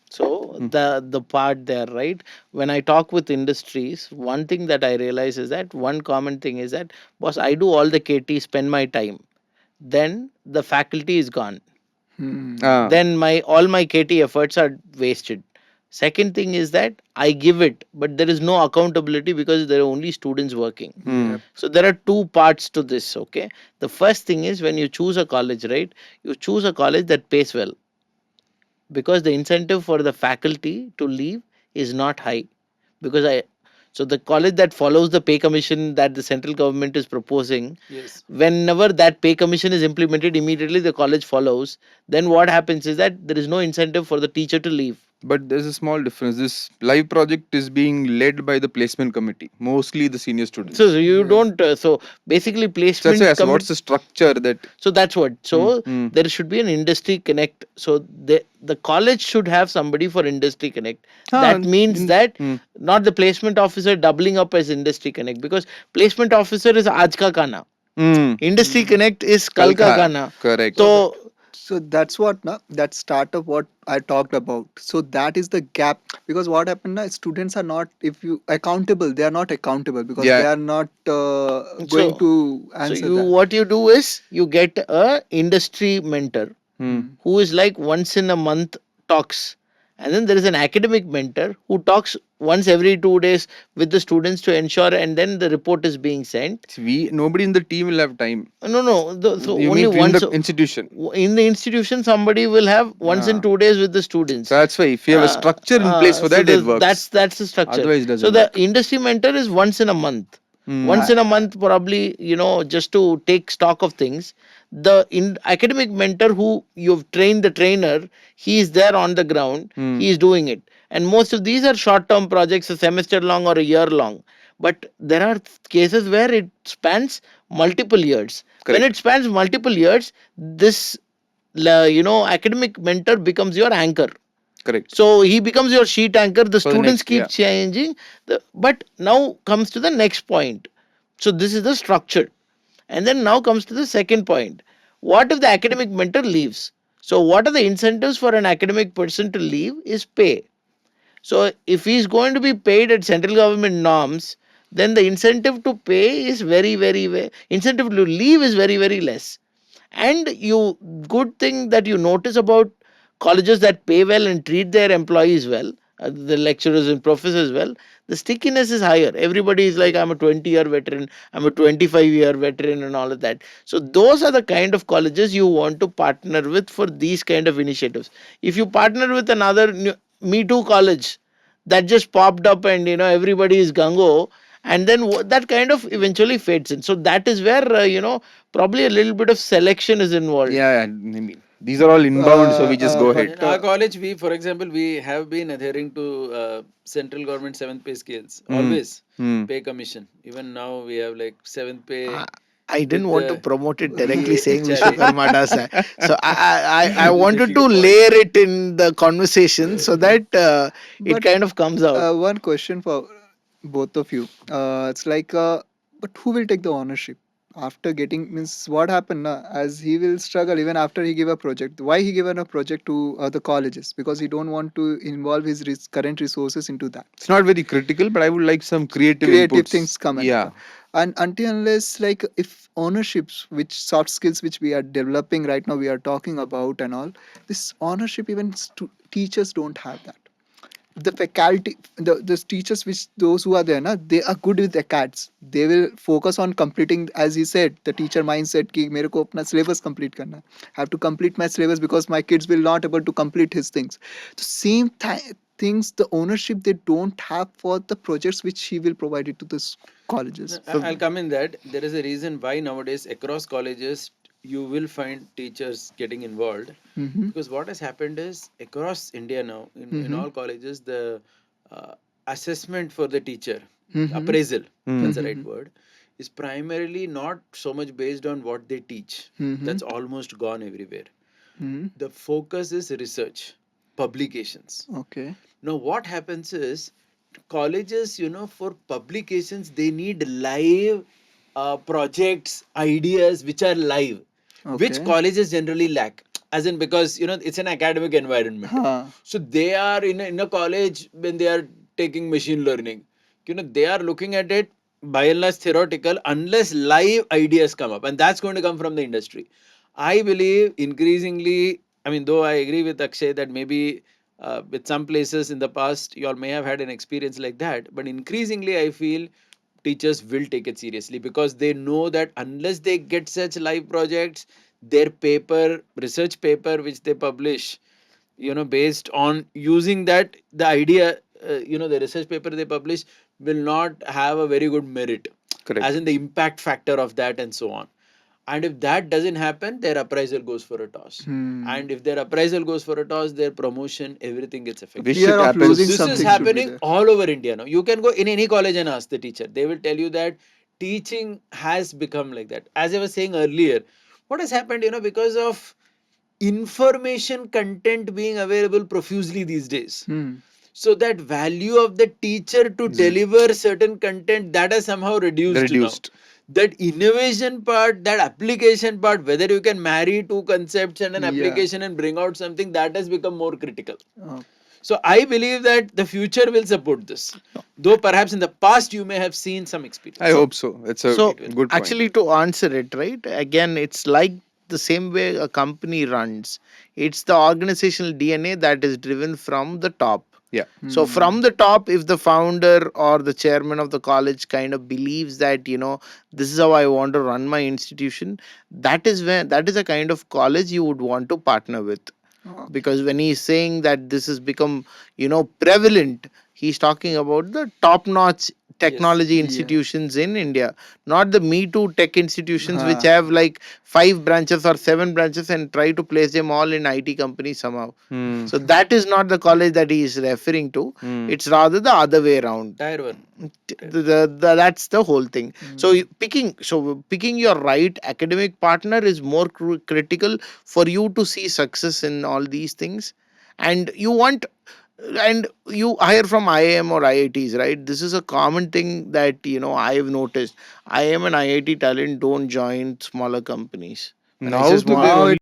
So the part there, right? When I talk with industries, one thing that I realize is that one common thing is that, boss, I do all the KT, spend my time. Then the faculty is gone. Ah. Then all my KT efforts are wasted. Second thing is that I give it, but there is no accountability because there are only students working. So there are 2 parts to this, okay? The first thing is when you choose a college, right? You choose a college that pays well, because the incentive for the faculty to leave is not high. So the college that follows the pay commission that the central government is proposing, Yes. whenever that pay commission is implemented, immediately the college follows. Then what happens is that there is no incentive for the teacher to leave. But there's a small difference. This live project is being led by the placement committee, mostly the senior students. So you don't. So basically, So placement. that's why I asked, what's the structure that? So that's what. So mm. there should be an industry connect. So the college should have somebody for industry connect. That means that not the placement officer doubling up as industry connect, because placement officer is aaj ka kana. Industry connect is kal ka kana. Correct. So that's what that startup what I talked about. So that is the gap, because what happened now, students are not, if you accountable, they are not accountable because Yeah. they are not going to answer So you, that. what you do is you get a industry mentor who is like once in a month talks, and then there is an academic mentor who talks once every 2 days with the students to ensure, and then the report is being sent. Nobody in the team will have time. No. So You only mean in once the institution. in the institution somebody will have once in 2 days with the students. So that's why if you have a structure in place for that, it works. That's the structure. Otherwise, it doesn't so the work. industry mentor is once in a month. Once in a month, probably, just to take stock of things. The academic mentor who you've trained the trainer, he is there on the ground, he is doing it. And most of these are short term projects, a semester long or a year long. But there are cases where it spans multiple years. When it spans multiple years, this academic mentor becomes your anchor. Correct. So he becomes your sheet anchor. The For the students next- keep yeah. changing. But now comes to the next point. So this is the structure. And then now comes to the second point. What if the academic mentor leaves? So what are the incentives for an academic person to leave is pay. So if he is going to be paid at central government norms, then the incentive to pay is very incentive to leave is very less. And good thing that you notice about colleges that pay well and treat their employees well, the lecturers and professors well, the stickiness is higher. Everybody is like, I'm a 20-year veteran, I'm a 25-year veteran, and all of that. So those are the kind of colleges you want to partner with for these kind of initiatives. If you partner with another Me Too college that just popped up and everybody is gung-ho, and then that kind of eventually fades in. So that is where probably a little bit of selection is involved. Yeah, I mean, these are all inbound, so we just go but, ahead. In our college, for example, we have been adhering to central government 7th pay scales. Always pay commission. Even now we have like 7th pay. I didn't with want to the promote it directly, saying challenge. Vishwakarma does that. So I wanted to layer it in the conversation so that it But, kind of comes out. one question for both of you. It's like, but who will take the ownership after getting, means what happened as he will struggle even after he give a project. Why he given a project to other colleges? Because he don't want to involve his current resources into that. It's not very critical, but I would like some creative inputs. Things come in. Yeah. And until unless, like, if ownerships, which soft skills which we are developing right now, we are talking about and all, this ownership, even teachers don't have that. The faculty, the teachers, which those who are there, they are good with acads. They will focus on completing, as he said, the teacher mindset ki mere ko apna syllabus complete karna. I have to complete my syllabus because my kids will not able to complete his things. The same things, the ownership they don't have for the projects which he will provide it to the colleges. I'll come in that. There is a reason why nowadays across colleges you will find teachers getting involved, because what has happened is across India now in all colleges the assessment for the teacher, appraisal, that's the right word, is primarily not so much based on what they teach. That's almost gone everywhere. The focus is research, publications. Okay. Now what happens is colleges, for publications they need live projects, ideas which are live, which colleges generally lack. As in, because it's an academic environment. So they are in a college when they are taking machine learning. They are looking at it by and large theoretical unless live ideas come up, and that's going to come from the industry. I believe increasingly, I mean, though I agree with Akshay that maybe with some places in the past you all may have had an experience like that, but increasingly I feel teachers will take it seriously, because they know that unless they get such live projects, their research paper which they publish, based on using that, the idea, the research paper they publish will not have a very good merit, Correct. as in the impact factor of that and so on. And if that doesn't happen, their appraisal goes for a toss. And if their appraisal goes for a toss, their promotion, everything gets affected. Which Fear it of happens. losing This something is should be happening there. all over India now. You can go in any college and ask the teacher. They will tell you that teaching has become like that. As I was saying earlier, what has happened, because of information content being available profusely these days. So that value of the teacher to deliver certain content, that has somehow reduced now. That innovation part, that application part, whether you can marry two concepts and an Yeah. application and bring out something, that has become more critical. Oh. So I believe that the future will support this. Though perhaps in the past you may have seen some experience. I hope so. It's a So good point. actually, to answer it, right? Again, it's like the same way a company runs. It's the organizational DNA that is driven from the top. Yeah. So from the top, if the founder or the chairman of the college kind of believes that, this is how I want to run my institution, that is a kind of college you would want to partner with. Oh. Because when he's saying that this has become, prevalent, he's talking about the top notch technology Yeah. institutions in India, not the Me Too tech institutions which Huh. have like 5 branches or 7 branches and try to place them all in IT companies somehow. So that is not the college that he is referring to. It's rather the other way around. Tier 1. That's the whole thing. So picking your right academic partner is more critical for you to see success in all these things. And you hire from IIM or IITs, right? This is a common thing that I have noticed. IIM and IIT talent don't join smaller companies. When I Now say to small, their Now only